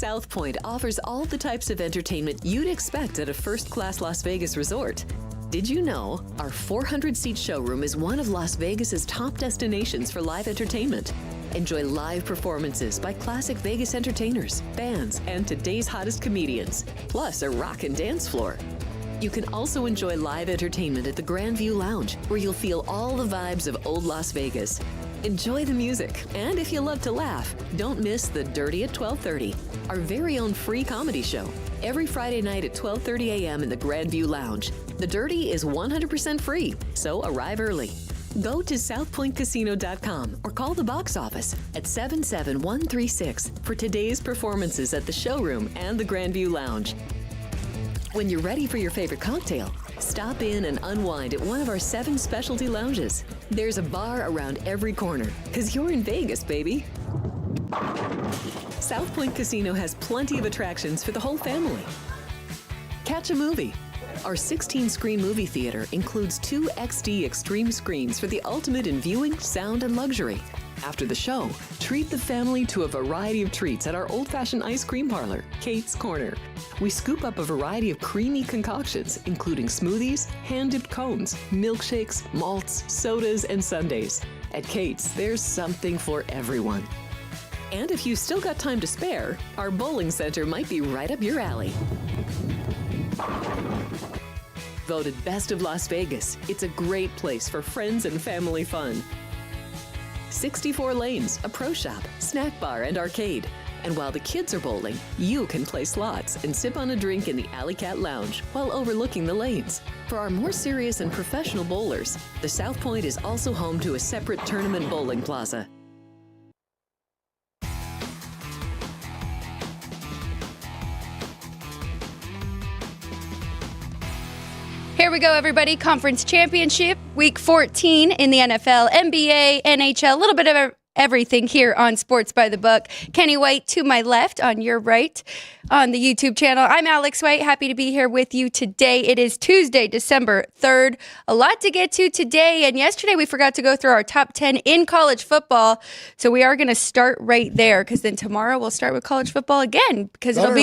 South Point offers all the types of entertainment you'd expect at a first-class Las Vegas resort. Did you know our 400-seat showroom is one of Las Vegas's top destinations for live entertainment? Enjoy live performances by classic Vegas entertainers, bands, and today's hottest comedians, plus a rockin' dance floor. You can also enjoy live entertainment at the Grand View Lounge, where you'll feel all the vibes of old Las Vegas. Enjoy the music, and if you love to laugh, don't miss The Dirty at 12:30, our very own free comedy show, every Friday night at 12:30 a.m. in the Grand View Lounge. The Dirty is 100% free, so arrive early. Go to southpointcasino.com or call the box office at 77136 for today's performances at the showroom and the Grand View Lounge. When you're ready for your favorite cocktail, stop in and unwind at one of our 7 specialty lounges. There's a bar around every corner, because you're in Vegas, baby. South Point Casino has plenty of attractions for the whole family. Catch a movie. Our 16-screen movie theater includes 2 XD Extreme screens for the ultimate in viewing, sound, and luxury. After the show, treat the family to a variety of treats at our old-fashioned ice cream parlor, Kate's Corner. We scoop up a variety of creamy concoctions, including smoothies, hand-dipped cones, milkshakes, malts, sodas, and sundaes. At Kate's, there's something for everyone. And if you've still got time to spare, our bowling center might be right up your alley. Voted Best of Las Vegas, it's a great place for friends and family fun. 64 lanes, a pro shop, snack bar, and arcade. And while the kids are bowling, you can play slots and sip on a drink in the Alley Cat Lounge while overlooking the lanes. For our more serious and professional bowlers, the South Point is also home to a separate tournament bowling plaza. Here we go, everybody. Conference Championship, Week 14 in the NFL, NBA, NHL, a little bit of everything here on Sports by the Book. Kenny White to my left, on your right, on the YouTube channel. I'm Alex White. Happy to be here with you today. It is Tuesday, December 3rd. A lot to get to today. And yesterday we forgot to go through our top 10 in college football. So we are going to start right there, because then tomorrow we'll start with college football again. Because I don't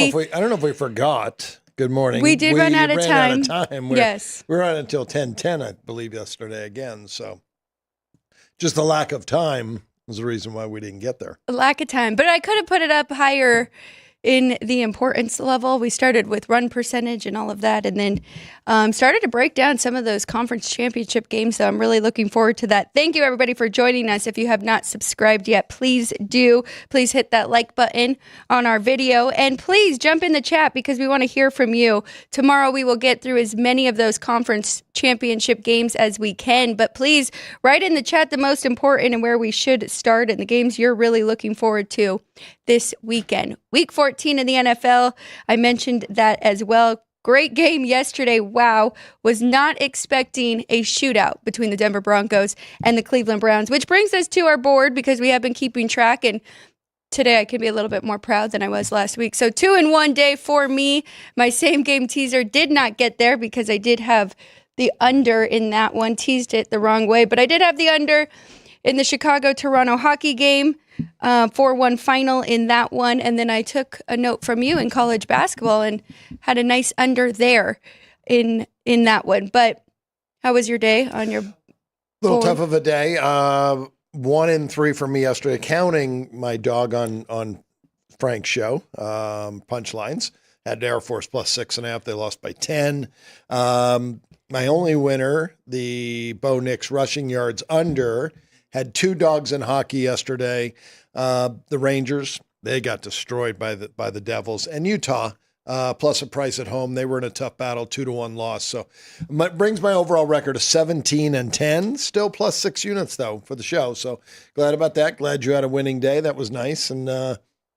know if we forgot. Good morning. We ran out of time. Yes. We ran until 10:10, I believe, yesterday again. So just the lack of time was the reason why we didn't get there. A lack of time. But I could have put it up higher in the importance level. We started with run percentage and all of that, and then started to break down some of those conference championship games. So I'm really looking forward to that. Thank you, everybody, for joining us. If you have not subscribed yet, please do. Please hit that like button on our video, and please jump in the chat, because we want to hear from you. Tomorrow we will get through as many of those conference championship games as we can, but please write in the chat the most important and where we should start, and the games you're really looking forward to this weekend. Week 14 in the NFL, I mentioned that as well. Great game yesterday. Wow. Was not expecting a shootout between the Denver Broncos and the Cleveland Browns, which brings us to our board, because we have been keeping track, and today I can be a little bit more proud than I was last week. So 2-1 day for me. My same game teaser did not get there, because I did have the under in that one. Teased it the wrong way, but I did have the under in the Chicago-Toronto hockey game, 4-1 final in that one. And then I took a note from you in college basketball and had a nice under there in that one. But how was your day on your A little tough of a day. 1-3 for me yesterday, counting my dog on Frank's show, Punchlines. Had Air Force plus 6.5. They lost by 10. My only winner, the Bo Nix rushing yards under. Had 2 dogs in hockey yesterday. The Rangers, they got destroyed by the Devils. And Utah, plus a price at home. They were in a tough battle, 2-1 loss. So it brings my overall record to 17-10. Still plus 6 units, though, for the show. So glad about that. Glad you had a winning day. That was nice. And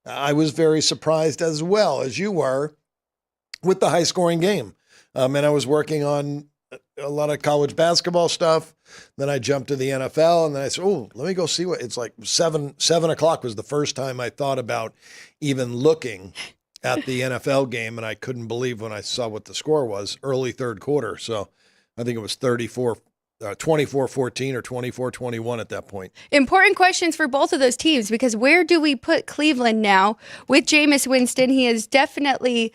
I was very surprised, as well as you were, with the high-scoring game. And I was working on a lot of college basketball stuff. Then I jumped to the NFL, and then I said, oh, let me go see what it's like. 7 o'clock was the first time I thought about even looking at the NFL game, and I couldn't believe when I saw what the score was early third quarter. So I think it was 34 24-14 or 24-21 at that point. Important questions for both of those teams, because where do we put Cleveland now with Jameis Winston? He has definitely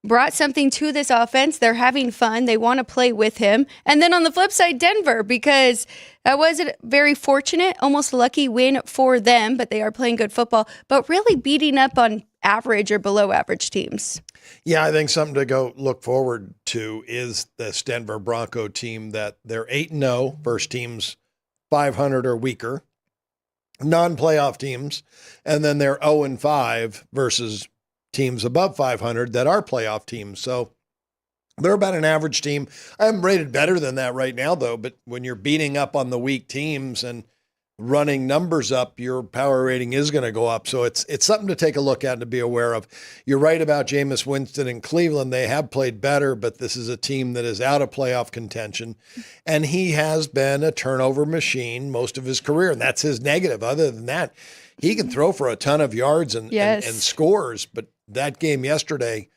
brought something to this offense. They're having fun. They want to play with him. And then on the flip side, Denver, because that was a very fortunate, almost lucky win for them, but they are playing good football, but really beating up on average or below average teams. Yeah, I think something to go look forward to is this Denver Bronco team that they're 8-0, first teams 500 or weaker, non-playoff teams, and then they're 0-5 versus teams above 500 that are playoff teams. So they're about an average team. I'm rated better than that right now, though, but when you're beating up on the weak teams and running numbers up, your power rating is going to go up. So it's something to take a look at and to be aware of. You're right about Jameis Winston in Cleveland. They have played better, but this is a team that is out of playoff contention. And he has been a turnover machine most of his career, and that's his negative. Other than that, he can throw for a ton of yards and scores. But that game yesterday,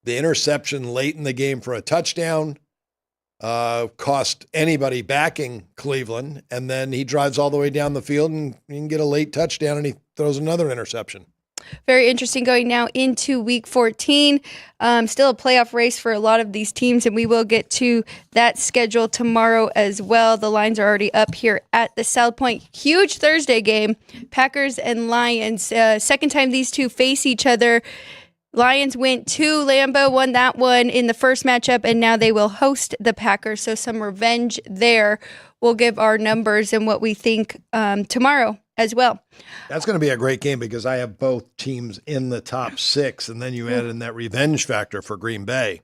the interception late in the game for a touchdown, cost anybody backing Cleveland, and then he drives all the way down the field and you can get a late touchdown and he throws another interception. Very interesting going now into week 14. Still a playoff race for a lot of these teams, and we will get to that schedule tomorrow as well. The lines are already up here at the South Point. Huge Thursday game, Packers and Lions. Second time these two face each other. Lions went to Lambeau, won that one in the first matchup, and now they will host the Packers. So some revenge there. We'll give our numbers and what we think tomorrow as well. That's going to be a great game because I have both teams in the top 6, and then you add in that revenge factor for Green Bay.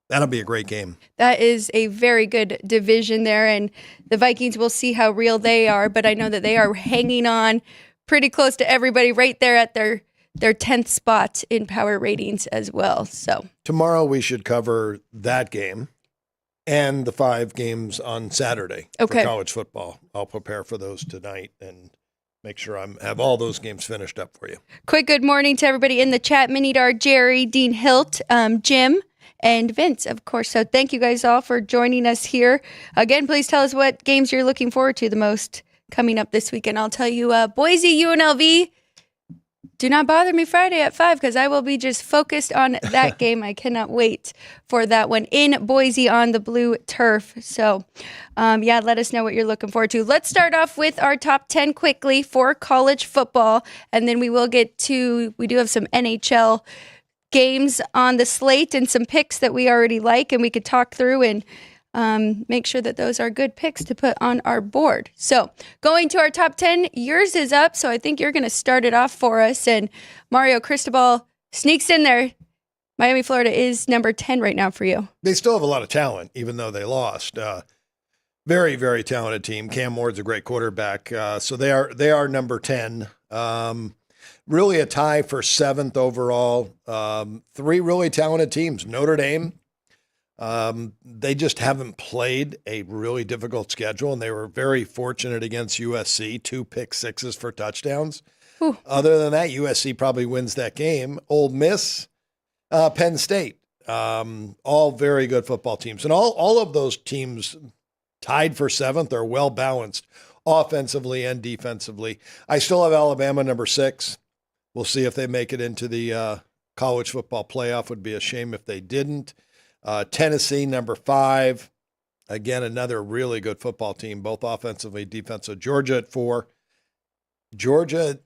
That'll be a great game. That is a very good division there, and the Vikings, will see how real they are, but I know that they are hanging on pretty close to everybody right there at their 10th spot in power ratings as well. So tomorrow we should cover that game and the 5 games on Saturday for college football. I'll prepare for those tonight and make sure I have all those games finished up for you. Quick good morning to everybody in the chat. Minidar, Jerry, Dean Hilt, Jim, and Vince, of course. So thank you guys all for joining us here. Again, please tell us what games you're looking forward to the most coming up this weekend. I'll tell you, Boise, UNLV, do not bother me Friday at 5 because I will be just focused on that game. I cannot wait for that one in Boise on the blue turf. So, let us know what you're looking forward to. Let's start off with our top 10 quickly for college football, and then we will get to, we do have some NHL games on the slate and some picks that we already like, and we could talk through and make sure that those are good picks to put on our board. So going to our top 10, yours is up. So I think you're going to start it off for us. And Mario Cristobal sneaks in there. Miami, Florida is number 10 right now for you. They still have a lot of talent, even though they lost. Very, very talented team. Cam Ward's a great quarterback. So they are number 10. Really a tie for 7th overall. 3 really talented teams. Notre Dame. They just haven't played a really difficult schedule, and they were very fortunate against USC, 2 pick sixes for touchdowns. Whew. Other than that, USC probably wins that game. Ole Miss, Penn State, all very good football teams. And all of those teams tied for 7th are well balanced offensively and defensively. I still have Alabama number 6. We'll see if they make it into the college football playoff. Would be a shame if they didn't. Tennessee, number 5. Again, another really good football team, both offensively, defensive. Georgia at 4. Georgia,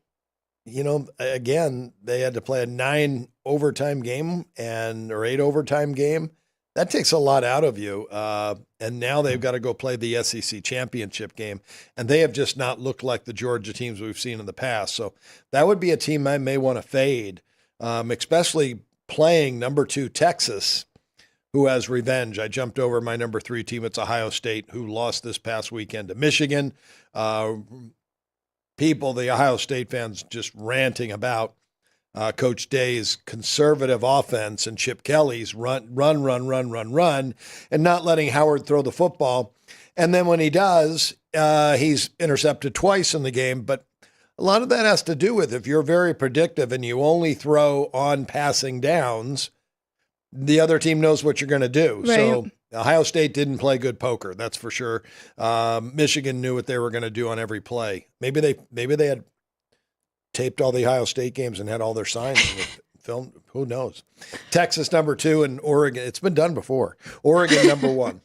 again, they had to play a 9 overtime game or 8 overtime game. That takes a lot out of you. And now they've got to go play the SEC championship game. And they have just not looked like the Georgia teams we've seen in the past. So that would be a team I may want to fade, especially playing number 2 Texas, who has revenge. I jumped over my number 3 team. It's Ohio State, who lost this past weekend to Michigan. People, the Ohio State fans, just ranting about Coach Day's conservative offense and Chip Kelly's run, and not letting Howard throw the football. And then when he does, he's intercepted twice in the game. But a lot of that has to do with if you're very predictive and you only throw on passing downs, the other team knows what you're going to do. Right. So Ohio State didn't play good poker, that's for sure. Michigan knew what they were going to do on every play. Maybe they had taped all the Ohio State games and had all their signs with film. Who knows? Texas number 2 and Oregon. It's been done before. Oregon number 1.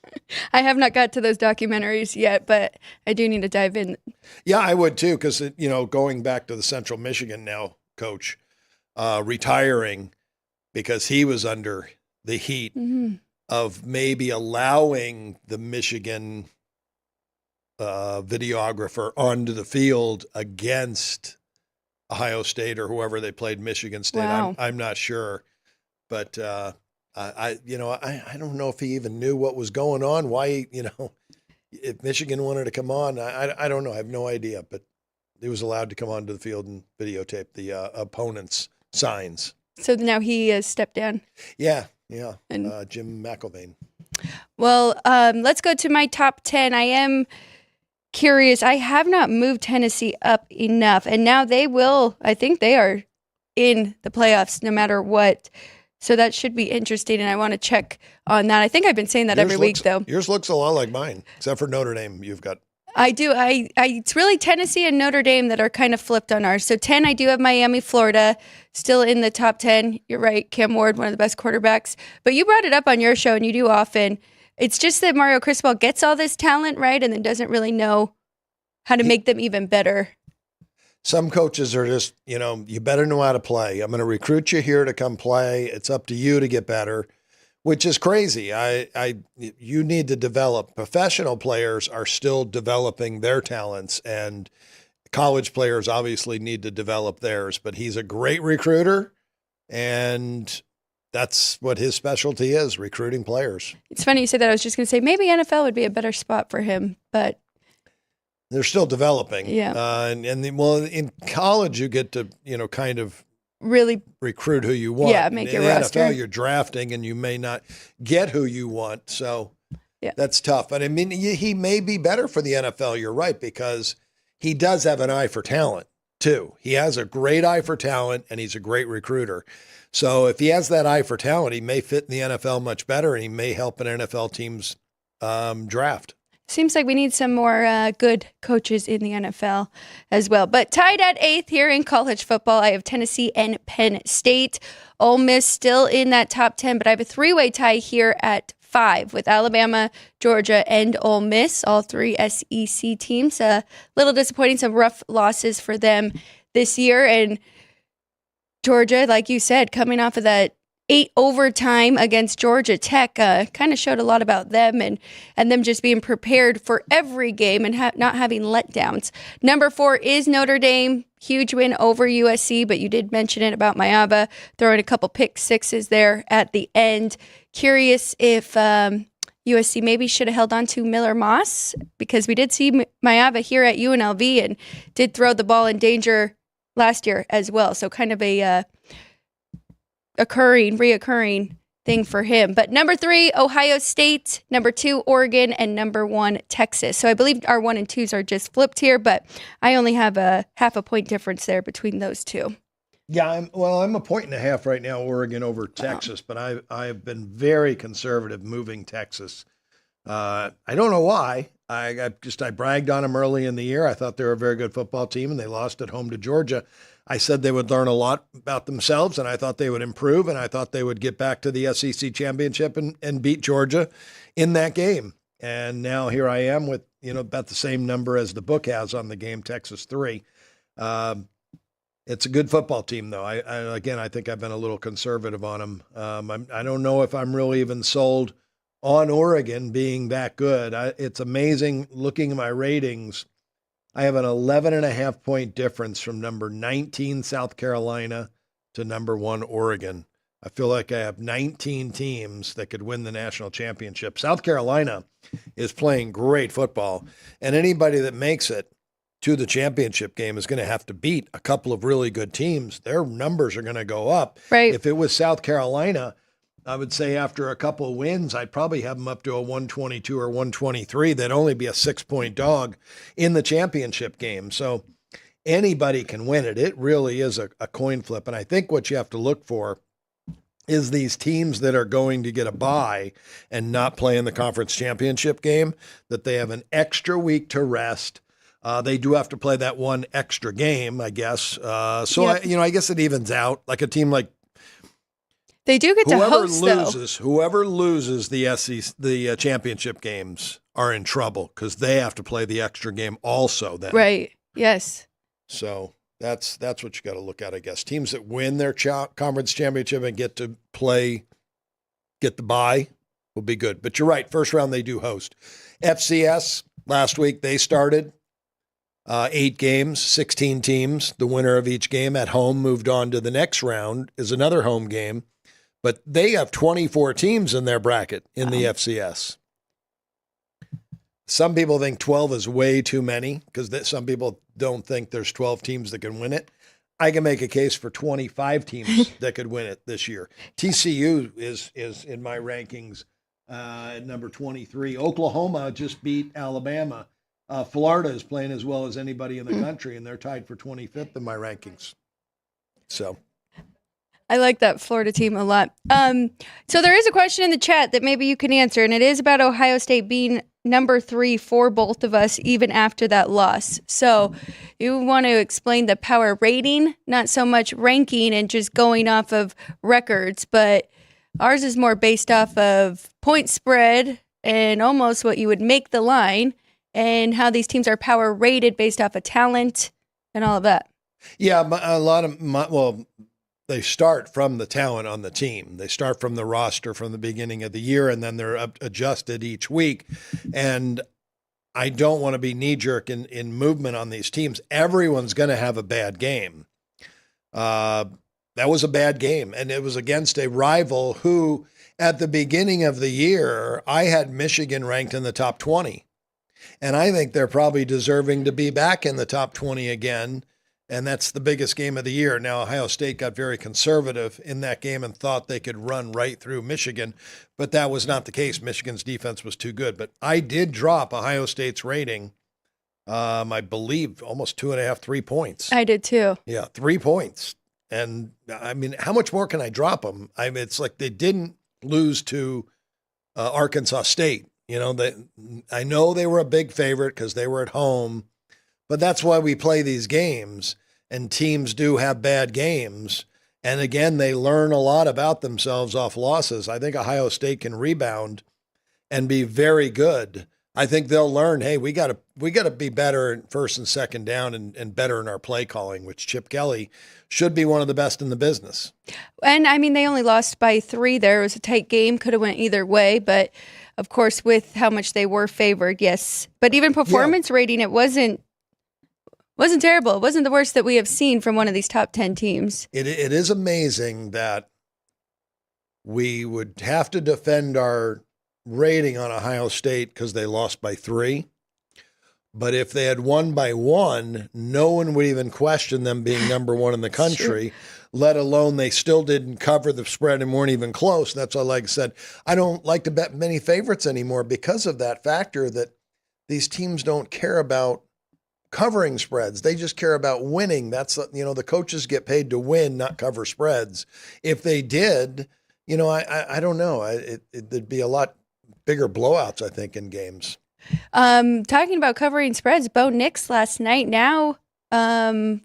I have not got to those documentaries yet, but I do need to dive in. Yeah, I would too, because going back to the Central Michigan now coach retiring because he was under the heat of maybe allowing the Michigan videographer onto the field against Ohio State or whoever they played, Michigan State. Wow. I'm not sure, but I don't know if he even knew what was going on. Why, if Michigan wanted to come on, I don't know. I have no idea, but he was allowed to come onto the field and videotape the opponent's signs. So now he has stepped down. Yeah. And Jim McElvain. Well, let's go to my top 10. I am curious. I have not moved Tennessee up enough, and now I think they are in the playoffs no matter what. So that should be interesting, and I want to check on that. I think I've been saying that every week, though. Yours looks a lot like mine, except for Notre Dame. You've got. I do. It's really Tennessee and Notre Dame that are kind of flipped on ours. So 10, I do have Miami, Florida, still in the top 10. You're right, Cam Ward, one of the best quarterbacks. But you brought it up on your show, and you do often. It's just that Mario Cristobal gets all this talent, right, and then doesn't really know how to make them even better. Some coaches are just, you better know how to play. I'm going to recruit you here to come play. It's up to you to get better, which is crazy. You need to develop. Professional players are still developing their talents, and college players obviously need to develop theirs. But he's a great recruiter, and that's what his specialty is, recruiting players. It's funny you say that. I was just going to say maybe NFL would be a better spot for him, but they're still developing. Yeah. In college, you get to, kind of really recruit who you want. Yeah, make your roster. NFL, you're drafting and you may not get who you want. So that's tough. But he may be better for the NFL. You're right, because he does have an eye for talent too. He has a great eye for talent, and he's a great recruiter. So if he has that eye for talent, he may fit in the NFL much better, and he may help an NFL team's draft. Seems like we need some more good coaches in the NFL as well. But tied at 8th here in college football, I have Tennessee and Penn State. Ole Miss still in that top 10, but I have a 3-way tie here at 5 with Alabama, Georgia, and Ole Miss, all 3 SEC teams. A little disappointing, some rough losses for them this year. And Georgia, like you said, coming off of that 8 overtime against Georgia Tech, kind of showed a lot about them and them just being prepared for every game and not having letdowns. Number 4 is Notre Dame. Huge win over USC, but you did mention it about Magliulo throwing a couple pick sixes there at the end. Curious if USC maybe should have held on to Miller Moss, because we did see Magliulo here at UNLV and did throw the ball in danger last year as well. So kind of a reoccurring thing for him. But number 3, Ohio State, number 2, Oregon, and number 1, Texas. So I believe our 1 and 2s are just flipped here, but I only have a half a point difference there between those two. Yeah, I'm 1.5 points right now, Oregon over Texas, but I've been very conservative moving Texas. I don't know why. I bragged on them early in the year. I thought they were a very good football team, and they lost at home to Georgia. I said they would learn a lot about themselves, and I thought they would improve, and I thought they would get back to the SEC championship and beat Georgia in that game. And now here I am with, about the same number as the book has on the game, Texas 3. It's a good football team, though. I think I've been a little conservative on them. I don't know if I'm really even sold on Oregon being that good. It's amazing looking at my ratings. I have an 11.5 point difference from number 19 South Carolina to number 1 Oregon. I feel like I have 19 teams that could win the national championship. South Carolina is playing great football, and anybody that makes it to the championship game is going to have to beat a couple of really good teams. Their numbers are going to go up. Right. If it was South Carolina, I would say after a couple of wins, I'd probably have them up to a 122 or 123. They'd only be a 6-point dog in the championship game. So anybody can win it. It really is a coin flip. And I think what you have to look for is these teams that are going to get a bye and not play in the conference championship game, that they have an extra week to rest. They do have to play that one extra game, I guess. I guess it evens out. Like a team like they do get to host, whoever loses the championship games are in trouble because they have to play the extra game also. Then, right? Yes. So that's what you got to look at, I guess. Teams that win their conference championship and get the bye will be good. But you're right. First round they do host. FCS last week they started 8 games, 16 teams. The winner of each game at home moved on to the next round is another home game. But they have 24 teams in their bracket in the FCS. Some people think 12 is way too many because some people don't think there's 12 teams that can win it. I can make a case for 25 teams that could win it this year. TCU is in my rankings at number 23. Oklahoma just beat Alabama. Florida is playing as well as anybody in the country, and they're tied for 25th in my rankings. So I like that Florida team a lot. So there is a question in the chat that maybe you can answer, and it is about Ohio State being number 3 for both of us, even after that loss. So you want to explain the power rating, not so much ranking and just going off of records, but ours is more based off of point spread and almost what you would make the line and how these teams are power rated based off of talent and all of that. Yeah, they start from the talent on the team. They start from the roster from the beginning of the year, and then they're adjusted each week. And I don't want to be knee-jerk in movement on these teams. Everyone's going to have a bad game. That was a bad game, and it was against a rival who, at the beginning of the year, I had Michigan ranked in the top 20. And I think they're probably deserving to be back in the top 20 again. And that's the biggest game of the year. Now, Ohio State got very conservative in that game and thought they could run right through Michigan, but that was not the case. Michigan's defense was too good. But I did drop Ohio State's rating, I believe, almost 2.5, 3 points. I did too. Yeah, 3 points. And, I mean, how much more can I drop them? I mean, it's like they didn't lose to Arkansas State. You know, I know they were a big favorite because they were at home. But that's why we play these games, and teams do have bad games. And again, they learn a lot about themselves off losses. I think Ohio State can rebound and be very good. I think they'll learn, hey, we got to be better in first and second down and better in our play calling, which Chip Kelly should be one of the best in the business. And I mean, they only lost by 3 there. It was a tight game, could have went either way, but of course, with how much they were favored, yes. But even performance rating, it wasn't terrible. It wasn't the worst that we have seen from one of these top 10 teams. It is amazing that we would have to defend our rating on Ohio State because they lost by 3. But if they had won by 1, no one would even question them being number 1 in the country, let alone they still didn't cover the spread and weren't even close. That's all I said. I don't like to bet many favorites anymore because of that factor that these teams don't care about covering spreads. They just care about winning. That's, the coaches get paid to win, not cover spreads. If they did, I don't know. There'd be a lot bigger blowouts, I think, in games. Talking about covering spreads, Bo Nix last night. Now, I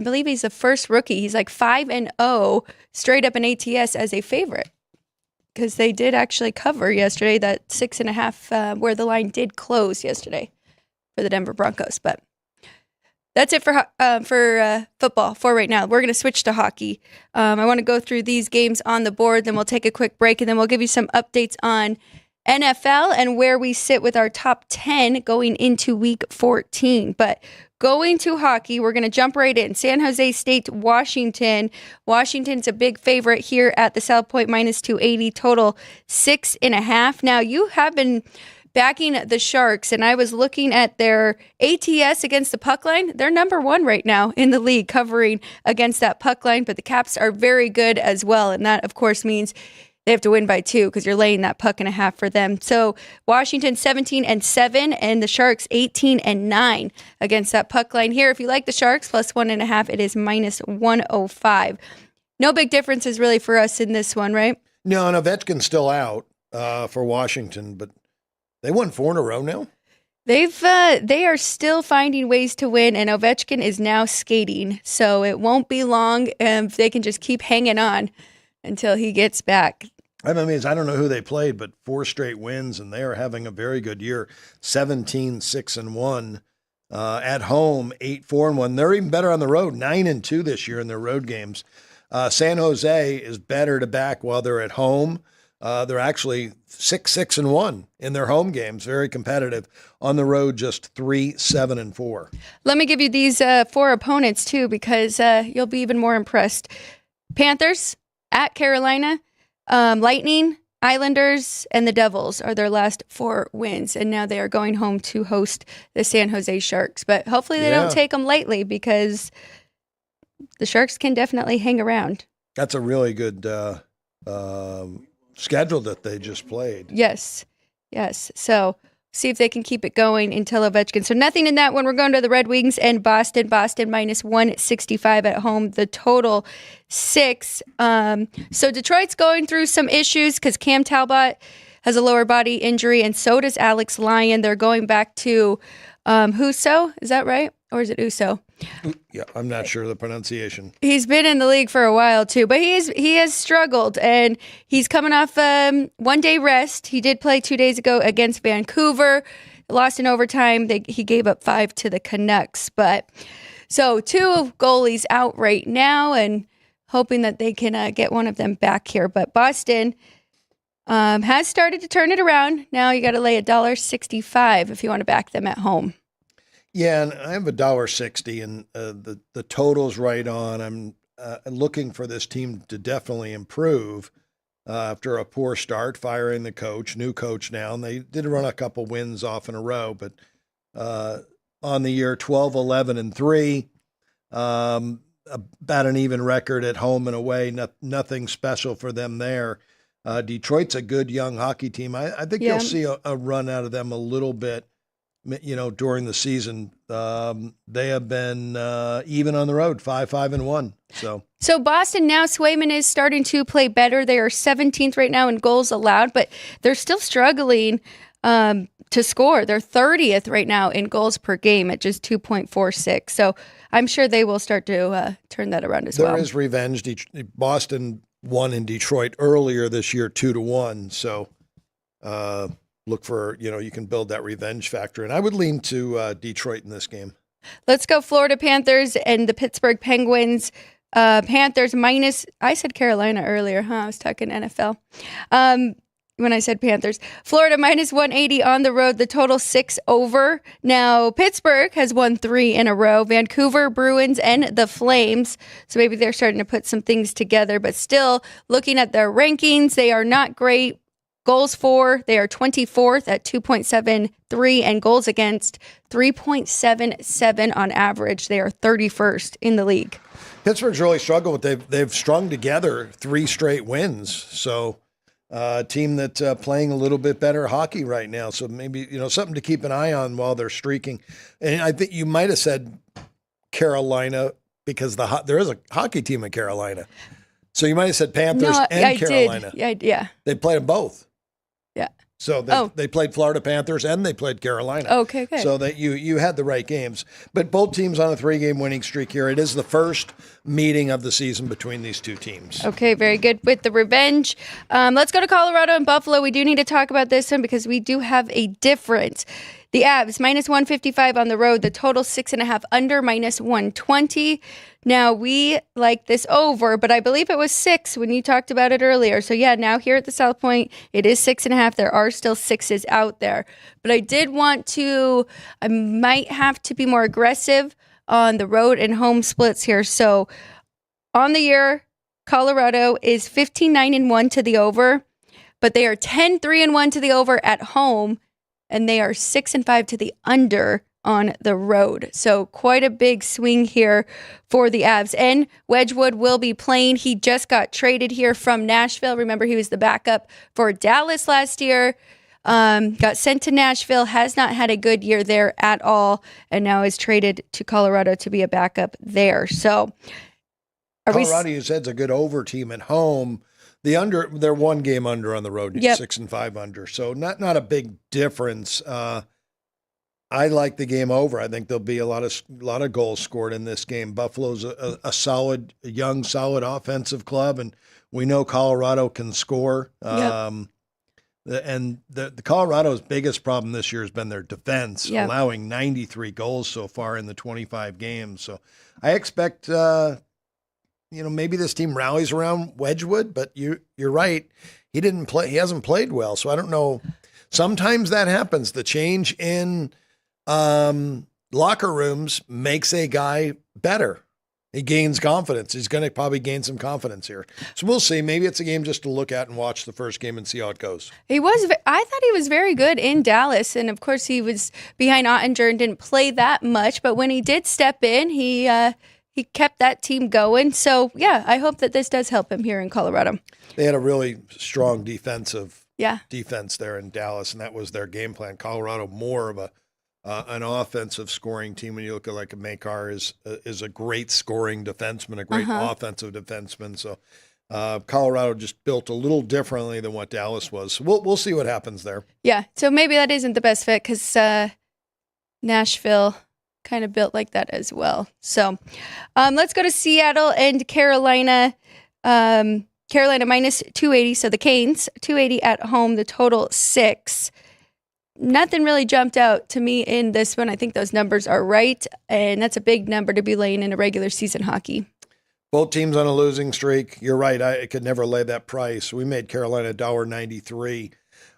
believe he's the first rookie. He's like 5-0 straight up in ATS as a favorite because they did actually cover yesterday, that 6.5 where the line did close yesterday for the Denver Broncos. But that's it for football for right now. We're going to switch to hockey. I want to go through these games on the board, then we'll take a quick break, and then we'll give you some updates on NFL and where we sit with our top 10 going into week 14. But going to hockey, we're going to jump right in. San Jose State, Washington. Washington's a big favorite here at the South Point, minus 280, total 6.5. Now, you have been backing the Sharks, and I was looking at their ATS against the puck line. They're number 1 right now in the league covering against that puck line, but the Caps are very good as well, and that, of course, means they have to win by 2 because you're laying that puck and a half for them. So Washington 17-7, and the Sharks 18-9 against that puck line here. If you like the Sharks, plus 1.5, it is minus 105. No big differences really for us in this one, right? No, and Ovechkin's still out for Washington, but they won 4 in a row now. They are still finding ways to win, and Ovechkin is now skating, so it won't be long if they can just keep hanging on until he gets back. I mean, I don't know who they played, but 4 straight wins, and they are having a very good year. 17-6-1 at home, 8-4-1. They're even better on the road, 9-2 this year in their road games. San Jose is better to back while they're at home. They're actually 6-6-1 in their home games, very competitive. On the road, just 3-7-4. Let me give you these 4 opponents too, because you'll be even more impressed. Panthers at Carolina, Lightning, Islanders, and the Devils are their last 4 wins, and now they are going home to host the San Jose Sharks. But hopefully they don't take them lightly, because the Sharks can definitely hang around. That's a really good schedule that they just played. Yes. So see if they can keep it going until Ovechkin. So nothing in that one. We're going to the Red Wings and Boston. Boston minus 165 at home. The total 6. So Detroit's going through some issues because Cam Talbot has a lower body injury, and so does Alex Lyon. They're going back to Husso. Is that right? Or is it Uso? Yeah, I'm not sure the pronunciation. He's been in the league for a while too, but he has struggled, and he's coming off 1 day rest. He did play 2 days ago against Vancouver, lost in overtime. He gave up 5 to the Canucks, but so 2 goalies out right now, and hoping that they can get one of them back here. But Boston has started to turn it around. Now you got to lay $1.65 if you want to back them at home. Yeah, and I have $1.60, and the total's right on. I'm looking for this team to definitely improve after a poor start, firing the coach, new coach now. And they did run a couple wins off in a row, but on the year 12-11-3, about an even record at home and away. Nothing special for them there. Detroit's a good young hockey team. I think you'll see a run out of them a little bit. During the season, they have been even on the road, 5-5-1. So Boston now, Swayman is starting to play better. They are 17th right now in goals allowed, but they're still struggling to score. They're 30th right now in goals per game at just 2.46. So I'm sure they will start to turn that around as well. There is revenge. Boston won in Detroit earlier this year, 2-1. So. Look for, you can build that revenge factor. And I would lean to Detroit in this game. Let's go Florida Panthers and the Pittsburgh Penguins. Panthers minus, I said Carolina earlier, I was talking NFL. When I said Panthers. Florida minus 180 on the road, the total 6 over. Now, Pittsburgh has won 3 in a row. Vancouver, Bruins, and the Flames. So maybe they're starting to put some things together. But still, looking at their rankings, they are not great. Goals for, they are 24th at 2.73, and goals against 3.77 on average. They are 31st in the league. Pittsburgh's really struggled. They've strung together 3 straight wins. So a team that's playing a little bit better hockey right now. So maybe, something to keep an eye on while they're streaking. And I think you might have said Carolina because there is a hockey team in Carolina. So you might have said Panthers and Carolina. Did. Yeah. They played them both. Yeah. So they played Florida Panthers and they played Carolina. Okay, good. So that you had the right games. But both teams on a 3-game winning streak here. It is the first meeting of the season between these two teams. Okay, very good. With the revenge, let's go to Colorado and Buffalo. We do need to talk about this one because we do have a difference. The Avs, minus 155 on the road. The total 6.5 under, minus 120. Now, we like this over, but I believe it was 6 when you talked about it earlier. So, yeah, now here at the South Point, it is 6.5. There are still 6s out there. But I might have to be more aggressive on the road and home splits here. So, on the year, Colorado is 15-9-1 to the over, but they are 10-3-1 to the over at home. And they are 6-5 to the under on the road. So quite a big swing here for the Avs. And Wedgwood will be playing. He just got traded here from Nashville. Remember, he was the backup for Dallas last year. Got sent to Nashville, has not had a good year there at all, and now is traded to Colorado to be a backup there. So Are we? Colorado, you said, is a good over team at home. They're one game under on the road, Yep. 6-5 under. So not a big difference. I like the game over. I think there'll be a lot of goals scored in this game. Buffalo's a solid, young, solid offensive club, and we know Colorado can score. Yep. And the Colorado's biggest problem this year has been their defense, Yep. allowing 93 goals so far in the 25 games. So I expect, maybe this team rallies around Wedgwood, but you're right. He hasn't played well. So I don't know. Sometimes that happens. The change in locker rooms makes a guy better. He gains confidence. He's going to probably gain some confidence here. So we'll see. Maybe it's a game just to look at and watch the first game and see how it goes. I thought he was very good in Dallas. And of course, he was behind Ottinger and didn't play that much. But when he did step in, he kept that team going. So, yeah, I hope that this does help him here in Colorado. They had a really strong defense there in Dallas, and that was their game plan. Colorado, more of an offensive scoring team. When you look at like a Makar is a great scoring defenseman, a great offensive defenseman. So Colorado just built a little differently than what Dallas was. So we'll see what happens there. Yeah, so maybe that isn't the best fit because Nashville kind of built like that as well. So let's go to Seattle and Carolina. Carolina minus 280. So the Canes, 280 at home, the total 6. Nothing really jumped out to me in this one. I think those numbers are right, and that's a big number to be laying in a regular season hockey. Both teams on a losing streak. You're right. I could never lay that price. We made Carolina $1.93.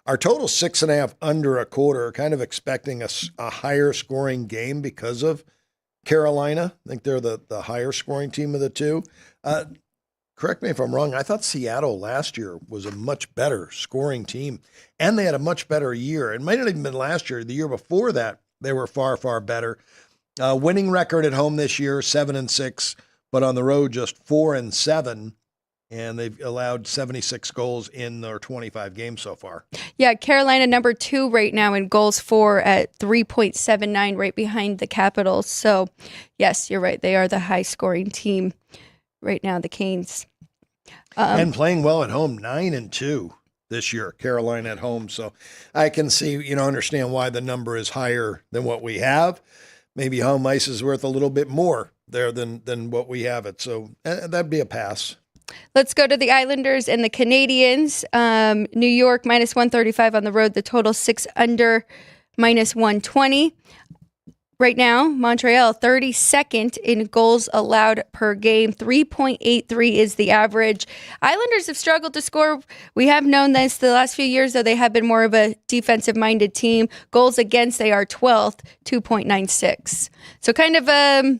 Our total 6.5 under a quarter, kind of expecting a higher scoring game because of Carolina. I think they're the higher scoring team of the two. Correct me if I'm wrong. I thought Seattle last year was a much better scoring team, and they had a much better year. It might not even been last year. The year before that, they were far, far better. Winning record at home this year, 7-6, but on the road just 4-7, and they've allowed 76 goals in their 25 games so far. Yeah, Carolina number 2 right now in goals for at 3.79, right behind the Capitals. So, yes, you're right. They are the high-scoring team right now, the Canes. And playing well at home, 9-2 this year, Carolina at home. So I can see, understand why the number is higher than what we have. Maybe home ice is worth a little bit more there than what we have it. So that'd be a pass. Let's go to the Islanders and the Canadians. New York minus 135 on the road, the total 6 under, minus 120. Right now, Montreal, 32nd in goals allowed per game. 3.83 is the average. Islanders have struggled to score. We have known this the last few years, though they have been more of a defensive-minded team. Goals against, they are 12th, 2.96. So kind of a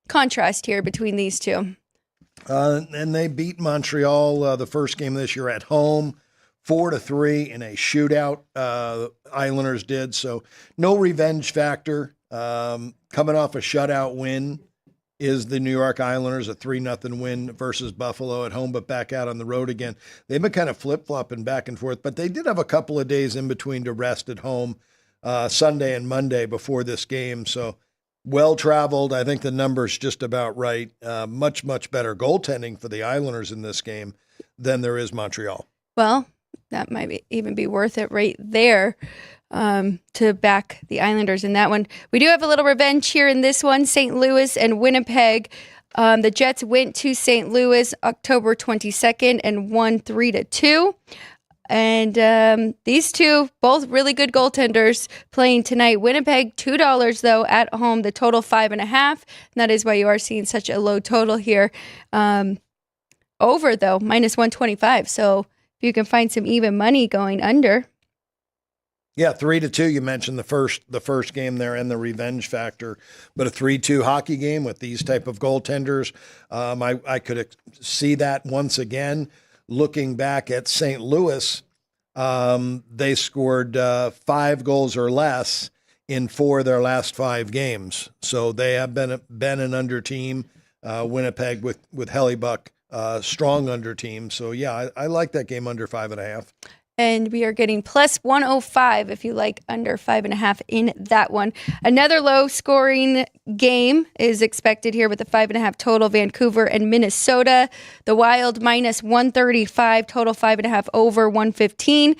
contrast here between these two. And they beat Montreal the first game this year at home, 4-3 in a shootout. Islanders did, so no revenge factor. Coming off a shutout win is the New York Islanders, a 3-0 win versus Buffalo at home, but back out on the road again. They've been kind of flip-flopping back and forth, but they did have a couple of days in between to rest at home, Sunday and Monday before this game. So well-traveled. I think the number's just about right. Much, much better goaltending for the Islanders in this game than there is Montreal. Well, that might even be worth it right there. To back the Islanders in that one. We do have a little revenge here in this one, St. Louis and Winnipeg. The Jets went to St. Louis October 22nd and won 3-2. And these two, both really good goaltenders playing tonight. Winnipeg, $2 though at home, the total 5.5. And that is why you are seeing such a low total here. Over though, minus 125. So if you can find some even money going under. Yeah, 3-2. You mentioned the first game there and the revenge factor, but a 3-2 hockey game with these type of goaltenders, I could see that once again. Looking back at St. Louis, they scored 5 goals or less in 4 of their last 5 games, so they have been an under team. Winnipeg with Hellebuck, strong under team. So yeah, I like that game under 5.5. And we are getting plus 105 if you like under 5.5 in that one. Another low scoring game is expected here with a 5.5 total. Vancouver and Minnesota. The Wild minus 135, total 5.5 over 115.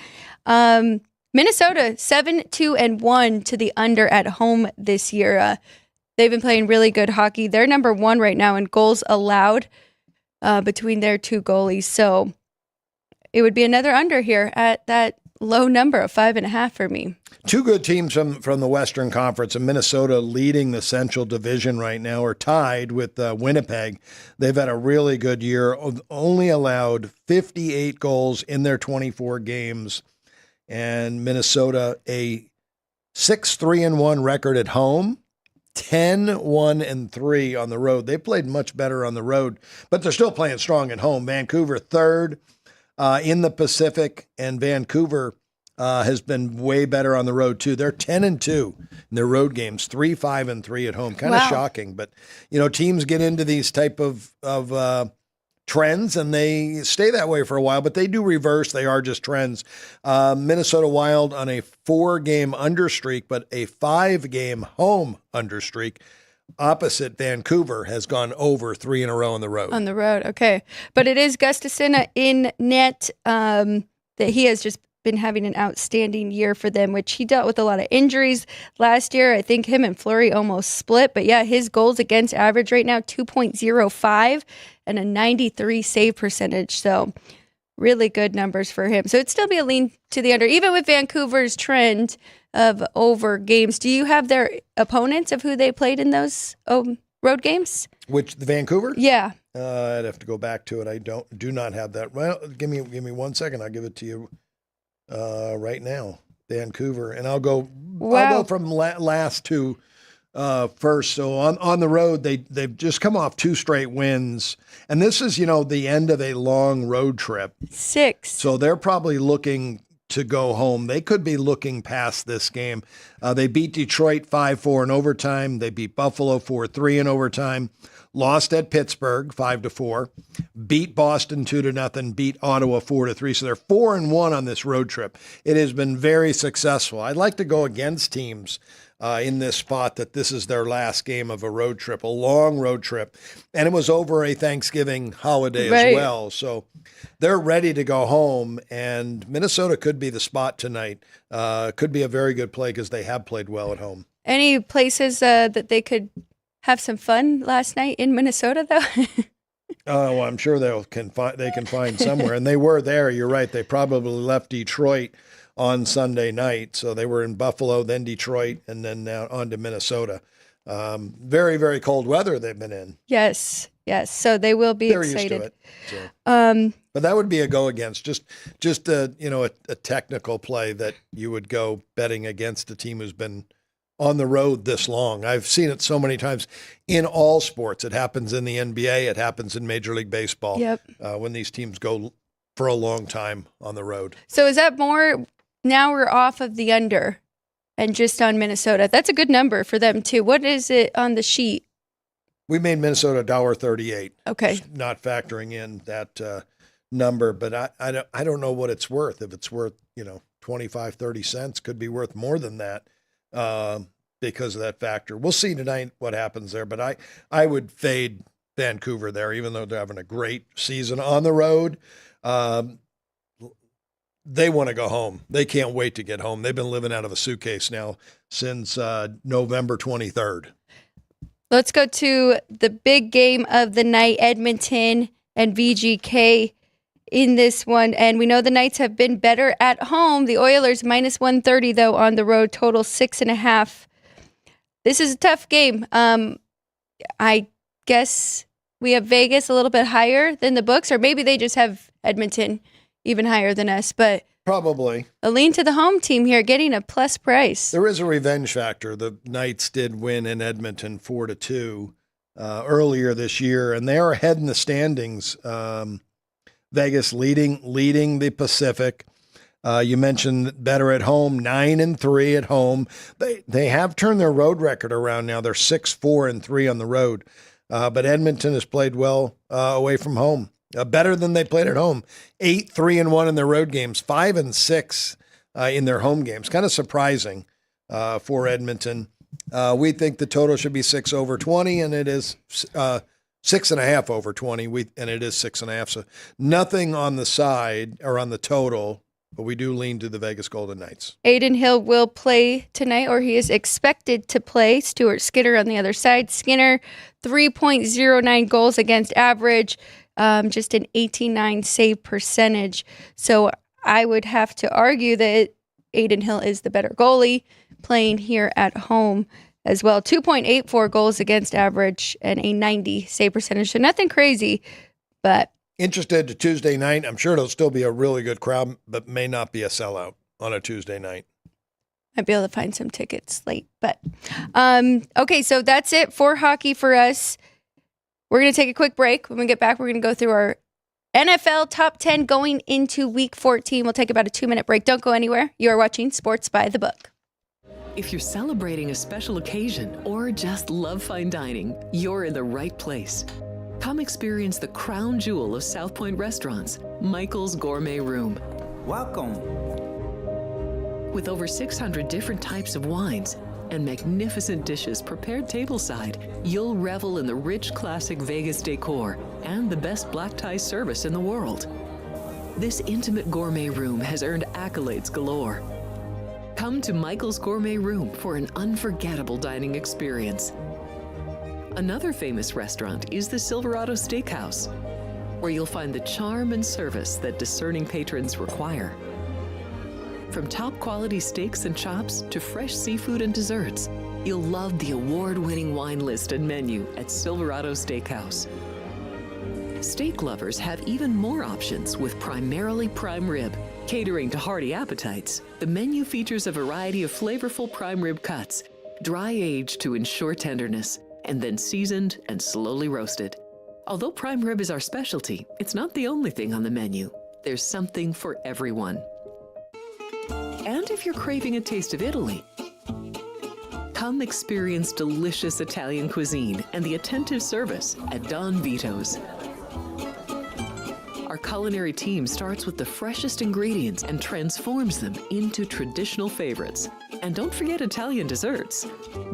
Minnesota 7-2-1 to the under at home this year. They've been playing really good hockey. They're number one right now in goals allowed between their two goalies. So it would be another under here at that low number of 5.5 for me. Two good teams from the Western Conference, and Minnesota leading the Central Division right now, are tied with Winnipeg. They've had a really good year, only allowed 58 goals in their 24 games, and Minnesota a 6-3-1 record at home, 10-1-3 on the road. They played much better on the road, but they're still playing strong at home. Vancouver third in the Pacific, and Vancouver has been way better on the road too. They're 10-2 in their road games, 3-5-3 at home. Kind of shocking, but teams get into these type of trends and they stay that way for a while, but they do reverse. They are just trends. Minnesota Wild on a 4-game under streak, but a 5-game home under streak. Opposite Vancouver has gone over 3 in a row on the road. On the road, okay. But it is Gustafsson in net that he has just been having an outstanding year for them, which he dealt with a lot of injuries last year. I think him and Fleury almost split. But yeah, his goals against average right now, 2.05 and a 93 save percentage. So really good numbers for him. So it'd still be a lean to the under, even with Vancouver's trend of over games. Do you have their opponents of who they played in those road games? Which, the Vancouver? Yeah. I'd have to go back to it. I do not have that. Well, give me 1 second. I'll give it to you right now. Vancouver, and I'll go from last to first. So on the road, they've just come off 2 straight wins, and this is the end of a long road trip. 6. So they're probably looking to go home. They could be looking past this game. They beat Detroit 5-4 in overtime. They beat Buffalo 4-3 in overtime. Lost at Pittsburgh 5-4. Beat Boston 2-0. Beat Ottawa 4-3. So they're 4-1 on this road trip. It has been very successful. I'd like to go against teams in this spot that this is their last game of a road trip, a long road trip. And it was over a Thanksgiving holiday as well. So they're ready to go home, and Minnesota could be the spot tonight. Could be a very good play because they have played well at home. Any places that they could have some fun last night in Minnesota, though? Well, I'm sure they can find somewhere. And they were there. You're right. They probably left Detroit on Sunday night. So they were in Buffalo, then Detroit, and then now on to Minnesota. Very, very cold weather they've been in. Yes. So they will be excited. They're used to it. So. But that would be a go against. Just a technical play that you would go betting against a team who's been on the road this long. I've seen it so many times in all sports. It happens in the NBA. It happens in Major League Baseball. Yep. When these teams go for a long time on the road. So is that more? Now we're off of the under and just on Minnesota. That's a good number for them too. What is it on the sheet? We made Minnesota $1.38. Okay. Just not factoring in that number, but I don't know what it's worth. If it's worth 25, 30 cents, could be worth more than that. Because of that factor. We'll see tonight what happens there, but I would fade Vancouver there, even though they're having a great season on the road. They want to go home. They can't wait to get home. They've been living out of a suitcase now since November 23rd. Let's go to the big game of the night, Edmonton and VGK in this one. And we know the Knights have been better at home. The Oilers minus 130, though, on the road, total 6.5. This is a tough game. I guess we have Vegas a little bit higher than the books, or maybe they just have Edmonton even higher than us. But probably a lean to the home team here, getting a plus price. There is a revenge factor. The Knights did win in Edmonton 4-2 earlier this year, and they are ahead in the standings. Vegas leading the Pacific. You mentioned better at home, 9-3 at home. They have turned their road record around now. They're 6-4-3 on the road. But Edmonton has played well away from home. better than they played at home. 8-3-1 in their road games, 5-6 in their home games. Kind of surprising for Edmonton. We think the total should be 6 over 20, and it is 6.5 over 20. And it is 6.5. So nothing on the side or on the total, but we do lean to the Vegas Golden Knights. Aiden Hill will play tonight, or he is expected to play. Stuart Skinner on the other side. Skinner, 3.09 goals against average, just an 18.9 save percentage. So I would have to argue that Aiden Hill is the better goalie playing here at home as well. 2.84 goals against average and a 90 save percentage. So nothing crazy, but interested to Tuesday night. I'm sure it'll still be a really good crowd, but may not be a sellout on a Tuesday night. Might be able to find some tickets late, but okay, so that's it for hockey for us. We're going to take a quick break. When we get back, we're going to go through our NFL top 10 going into week 14. We'll take about a 2-minute break. Don't go anywhere. You are watching Sports by the Book. If you're celebrating a special occasion or just love fine dining, you're in the right place. Come experience the crown jewel of South Point restaurants, Michael's Gourmet Room. Welcome. With over 600 different types of wines and magnificent dishes prepared tableside, you'll revel in the rich classic Vegas decor and the best black tie service in the world. This intimate gourmet room has earned accolades galore. Come to Michael's Gourmet Room for an unforgettable dining experience. Another famous restaurant is the Silverado Steakhouse, where you'll find the charm and service that discerning patrons require. From top quality steaks and chops to fresh seafood and desserts, you'll love the award-winning wine list and menu at Silverado Steakhouse. Steak lovers have even more options with primarily prime rib. Catering to hearty appetites, the menu features a variety of flavorful prime rib cuts, dry-aged to ensure tenderness, and then seasoned and slowly roasted. Although prime rib is our specialty, it's not the only thing on the menu. There's something for everyone. And if you're craving a taste of Italy, come experience delicious Italian cuisine and the attentive service at Don Vito's. Our culinary team starts with the freshest ingredients and transforms them into traditional favorites. And don't forget Italian desserts.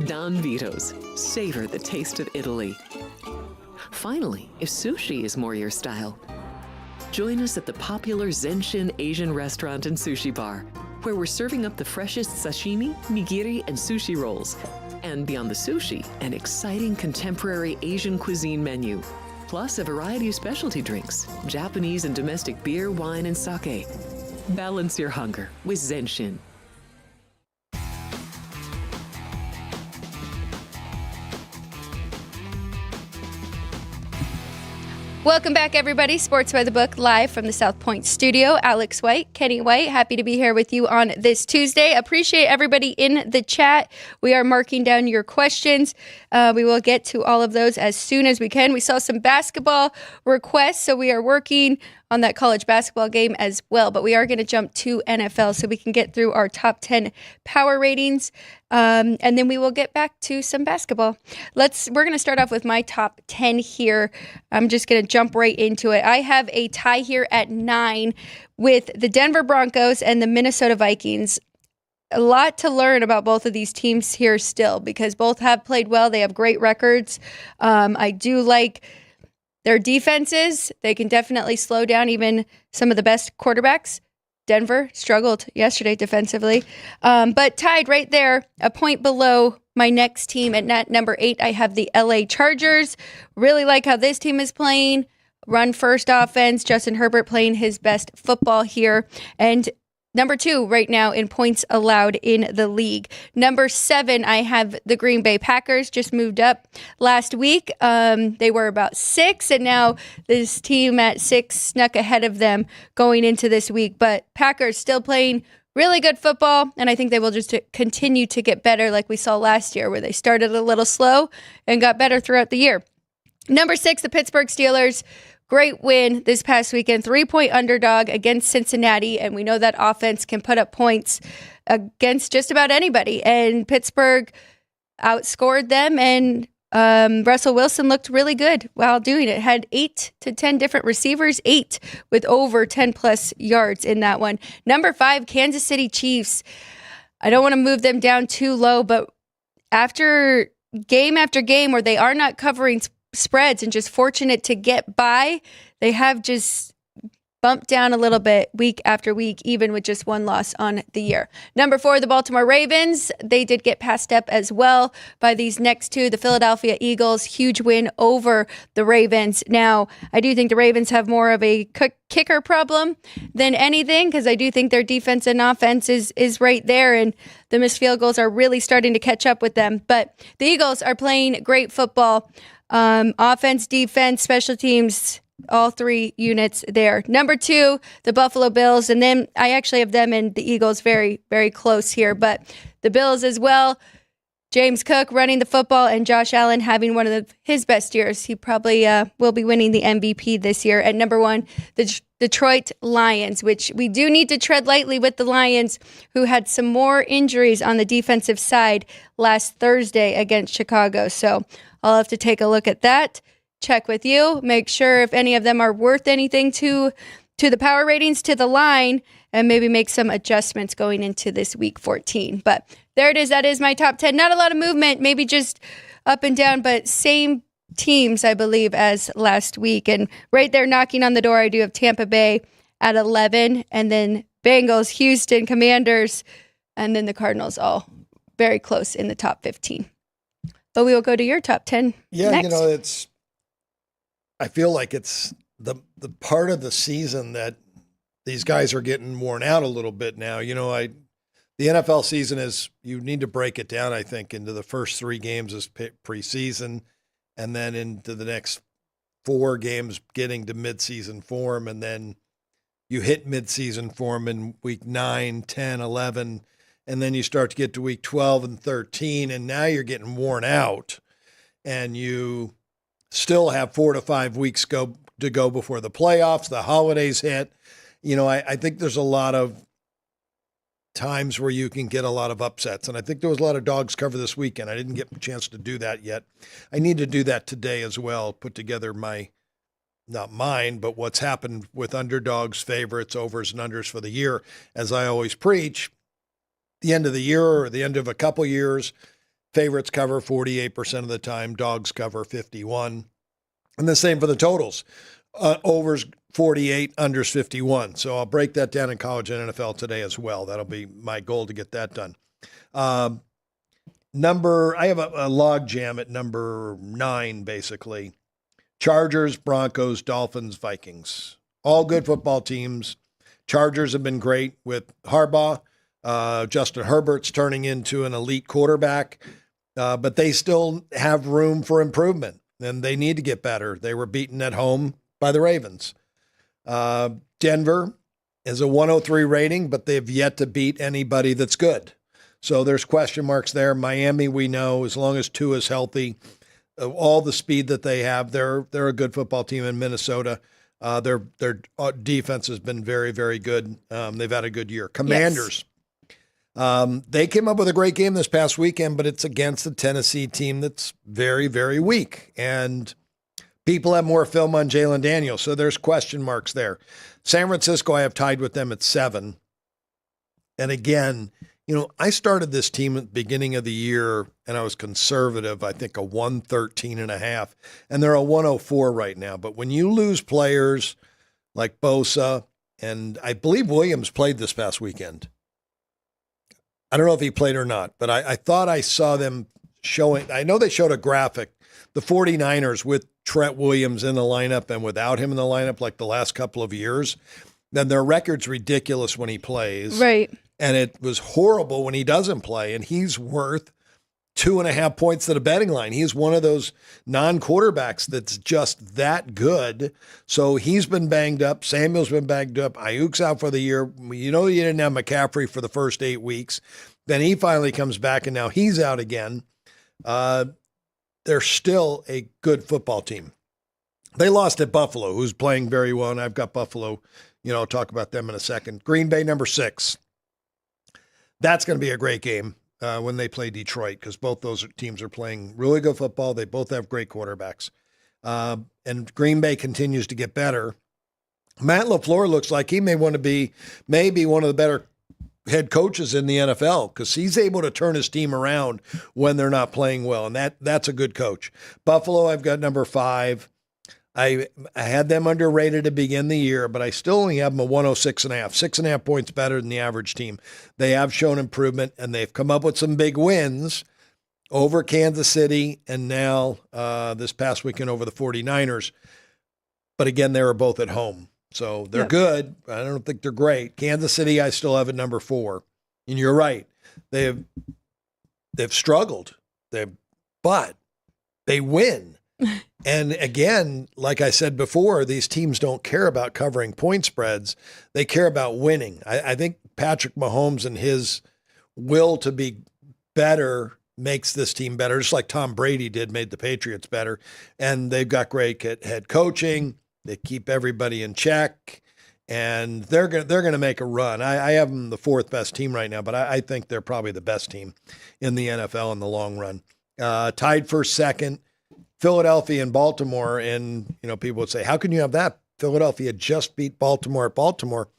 Don Vito's. Savor the taste of Italy. Finally, if sushi is more your style, join us at the popular Zenshin Asian restaurant and sushi bar, where we're serving up the freshest sashimi, nigiri, and sushi rolls. And beyond the sushi, an exciting contemporary Asian cuisine menu, plus a variety of specialty drinks, Japanese and domestic beer, wine, and sake. Balance your hunger with Zenshin. Welcome back, everybody. Sports by the Book, live from the South Point studio. Alex White, Kenny White, happy to be here with you on this Tuesday. Appreciate everybody in the chat. We are marking down your questions. We will get to all of those as soon as we can. We saw some basketball requests, so we are working on that college basketball game as well. But we are going to jump to NFL so we can get through our top 10 power ratings. And then we will get back to some basketball. We're going to start off with my top 10 here. I'm just going to jump right into it. I have a tie here at 9 with the Denver Broncos and the Minnesota Vikings. A lot to learn about both of these teams here still, because both have played well. They have great records. I do like their defenses. They can definitely slow down even some of the best quarterbacks. Denver struggled yesterday defensively, but tied right there, a point below my next team. At number 8, I have the LA Chargers. Really like how this team is playing. Run first offense. Justin Herbert playing his best football here. And number 2 right now in points allowed in the league. Number 7, I have the Green Bay Packers. Just moved up last week. They were about 6, and now this team at 6 snuck ahead of them going into this week. But Packers still playing really good football, and I think they will just continue to get better like we saw last year, where they started a little slow and got better throughout the year. Number 6, the Pittsburgh Steelers. Great win this past weekend, 3-point underdog against Cincinnati, and we know that offense can put up points against just about anybody, and Pittsburgh outscored them and Russell Wilson looked really good while doing it. Had 8 to 10 different receivers, 8 with over 10 plus yards in that one. Number 5, Kansas City Chiefs. I don't want to move them down too low, but after game where they are not covering spreads and just fortunate to get by, they have just bumped down a little bit week after week, even with just one loss on the year. Number 4, the Baltimore Ravens. They did get passed up as well by these next two. The Philadelphia Eagles, huge win over the Ravens. Now, I do think the Ravens have more of a kicker problem than anything, because I do think their defense and offense is right there, and the missed field goals are really starting to catch up with them. But the Eagles are playing great football. Offense, defense, special teams, all 3 units there. Number 2, the Buffalo Bills. And then I actually have them and the Eagles very, very close here. But the Bills as well. James Cook running the football and Josh Allen having one of his best years. He probably will be winning the MVP this year. At number 1, the Detroit Lions, which we do need to tread lightly with the Lions, who had some more injuries on the defensive side last Thursday against Chicago. So I'll have to take a look at that. Check with you, make sure if any of them are worth anything to the power ratings, to the line, and maybe make some adjustments going into this week 14. But there it is. That is my top 10. Not a lot of movement, maybe just up and down, but same teams, I believe, as last week. And right there knocking on the door, I do have Tampa Bay at 11, and then Bengals, Houston, Commanders, and then the Cardinals, all very close in the top 15. But we will go to your top 10 next. I feel like it's the part of the season that these guys are getting worn out a little bit now. The NFL season is, you need to break it down, I think, into the first 3 games as preseason, and then into the next 4 games getting to midseason form, and then you hit midseason form in week 9, 10, 11, and then you start to get to week 12 and 13, and now you're getting worn out, and you still have 4 to 5 weeks to go before the playoffs. The holidays hit. I think there's a lot of times where you can get a lot of upsets. And I think there was a lot of dogs cover this weekend. I didn't get a chance to do that yet. I need to do that today as well. Put together not mine, but what's happened with underdogs, favorites, overs, and unders for the year. As I always preach, the end of the year or the end of a couple years, favorites cover 48% of the time. Dogs cover 51%. And the same for the totals. Overs 48, unders 51. So I'll break that down in college and NFL today as well. That'll be my goal to get that done. I have a log jam at number 9, basically. Chargers, Broncos, Dolphins, Vikings. All good football teams. Chargers have been great with Harbaugh. Justin Herbert's turning into an elite quarterback. But they still have room for improvement, and they need to get better. They were beaten at home by the Ravens. Denver is a 103 rating, but they've yet to beat anybody that's good. So there's question marks there. Miami, we know, as long as Tua is healthy, all the speed that they have, they're a good football team. In Minnesota, their defense has been very, very good. They've had a good year. Commanders. Yes. They came up with a great game this past weekend, but it's against a Tennessee team that's very, very weak. And people have more film on Jalen Daniels, so there's question marks there. San Francisco, I have tied with them at 7. And again, I started this team at the beginning of the year, and I was conservative, I think a 113.5, and they're a 104 right now. But when you lose players like Bosa, and I believe Williams played this past weekend. I don't know if he played or not, but I thought I saw them showing. I know they showed a graphic, the 49ers with Trent Williams in the lineup and without him in the lineup like the last couple of years. Then their record's ridiculous when he plays. Right. And it was horrible when he doesn't play, and he's worth 2.5 points to the betting line. He's one of those non-quarterbacks that's just that good. So he's been banged up. Samuel's been banged up. Ayuk's out for the year. You didn't have McCaffrey for the first 8 weeks. Then he finally comes back, and now he's out again. They're still a good football team. They lost at Buffalo, who's playing very well, and I've got Buffalo. I'll talk about them in a second. Green Bay, number 6. That's going to be a great game. when they play Detroit, because both those teams are playing really good football. They both have great quarterbacks. And Green Bay continues to get better. Matt LaFleur looks like he may want to be maybe one of the better head coaches in the NFL, because he's able to turn his team around when they're not playing well, and that's a good coach. Buffalo, I've got number 5. I had them underrated to begin the year, but I still only have them a 106.5, 6.5 points better than the average team. They have shown improvement, and they've come up with some big wins over Kansas City and now this past weekend over the 49ers. But again, they were both at home. So they're good. I don't think they're great. Kansas City, I still have at number 4. And you're right. They've struggled. But they win. And again, like I said before, these teams don't care about covering point spreads. They care about winning. I think Patrick Mahomes and his will to be better makes this team better, just like Tom Brady made the Patriots better. And they've got great head coaching. They keep everybody in check, and they're going to make a run. I have them the 4th best team right now, but I think they're probably the best team in the NFL in the long run. Tied for 2nd, Philadelphia and Baltimore. And, people would say, how can you have that? Philadelphia just beat Baltimore at Baltimore.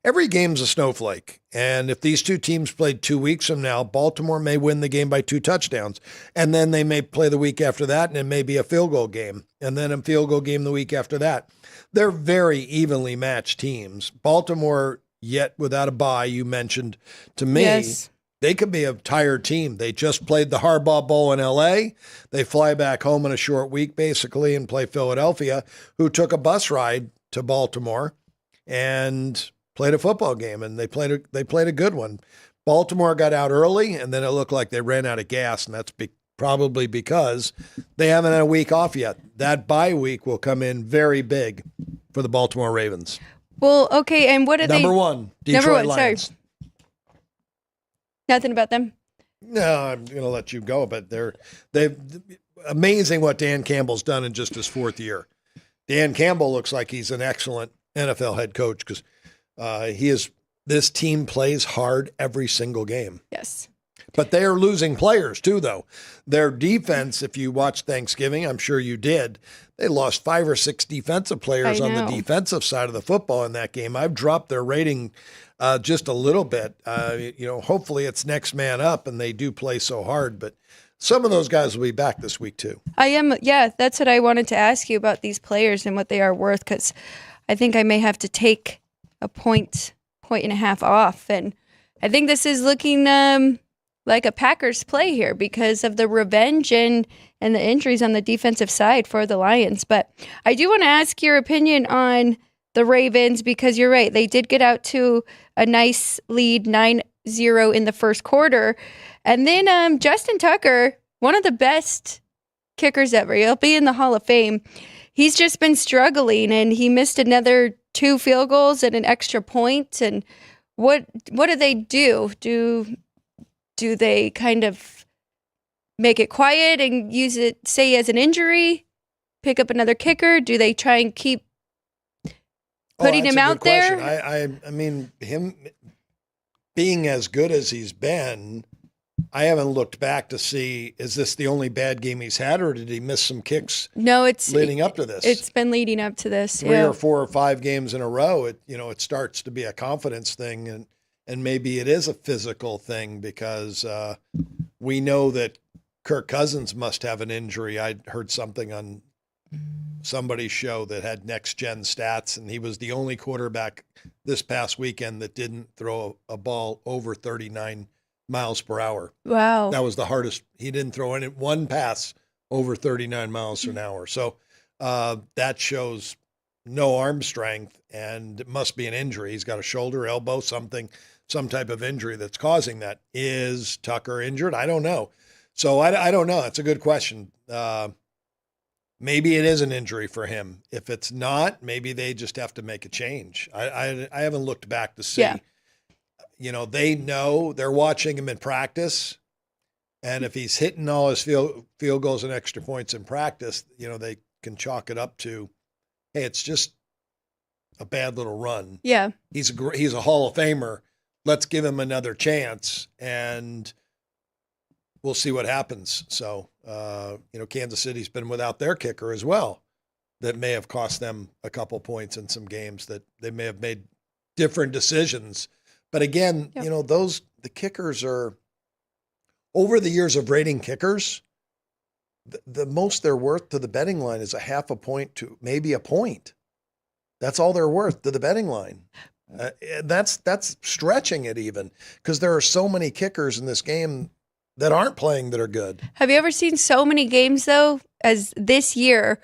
Every game's a snowflake. And if these two teams played 2 weeks from now, Baltimore may win the game by 2 touchdowns. And then they may play the week after that, and it may be a field goal game. And then a field goal game the week after that. They're very evenly matched teams. Baltimore, yet without a bye, you mentioned to me. Yes. They could be a tired team. They just played the Harbaugh Bowl in L.A. They fly back home in a short week, basically, and play Philadelphia, who took a bus ride to Baltimore and played a football game, and they played a good one. Baltimore got out early, and then it looked like they ran out of gas, and that's probably because they haven't had a week off yet. That bye week will come in very big for the Baltimore Ravens. Well, okay, and what are they? Number 1, Detroit Lions. Sorry. Nothing about them? No, I'm going to let you go, but they've amazing what Dan Campbell's done in just his 4th year. Dan Campbell looks like he's an excellent NFL head coach, because this team plays hard every single game. Yes. But they are losing players too, though. Their defense, if you watched Thanksgiving, I'm sure you did, they lost 5 or 6 defensive players on the defensive side of the football in that game. I've dropped their rating just a little bit. Hopefully it's next man up, and they do play so hard. But some of those guys will be back this week too. That's what I wanted to ask you about these players and what they are worth, because I think I may have to take a point and a half off. And I think this is looking like a Packers play here because of the revenge and the injuries on the defensive side for the Lions. But I do want to ask your opinion on the Ravens, because you're right. They did get out to a nice lead, 9-0 in the first quarter. And then Justin Tucker, one of the best kickers ever. He'll be in the Hall of Fame. He's just been struggling, and he missed another 2 field goals and an extra point. And what do they do? Do they kind of make it quiet and use it, say, as an injury, pick up another kicker? Do they try and keep putting him out there? I mean, him being as good as he's been, I haven't looked back to see, is this the only bad game he's had, or did he miss some kicks? No, it's leading up to this. It's been leading up to this. 3 or 4 or 5 games in a row. It starts to be a confidence thing, and maybe it is a physical thing, because we know that Kirk Cousins must have an injury. I heard something on somebody's show that had next gen stats, and he was the only quarterback this past weekend that didn't throw a ball over 39 miles per hour. Wow. That was the hardest. He didn't throw one pass over 39 miles an hour. So that shows no arm strength, and it must be an injury. He's got a shoulder, elbow, some type of injury that's causing that. Is Tucker injured? I don't know. So I don't know. It's a good question. Maybe it is an injury for him. If it's not, maybe they just have to make a change. I haven't looked back to see. Yeah. They know, they're watching him in practice, and if he's hitting all his field goals and extra points in practice, they can chalk it up to, hey, it's just a bad little run. Yeah. He's a Hall of Famer. Let's give him another chance. And we'll see what happens. So, Kansas City's been without their kicker as well. That may have cost them a couple points in some games that they may have made different decisions. But again, the kickers are, over the years of rating kickers, the most they're worth to the betting line is a half a point to maybe a point. That's all they're worth to the betting line. That's stretching it even, because there are so many kickers in this game that aren't playing that are good. Have you ever seen so many games, though, as this year,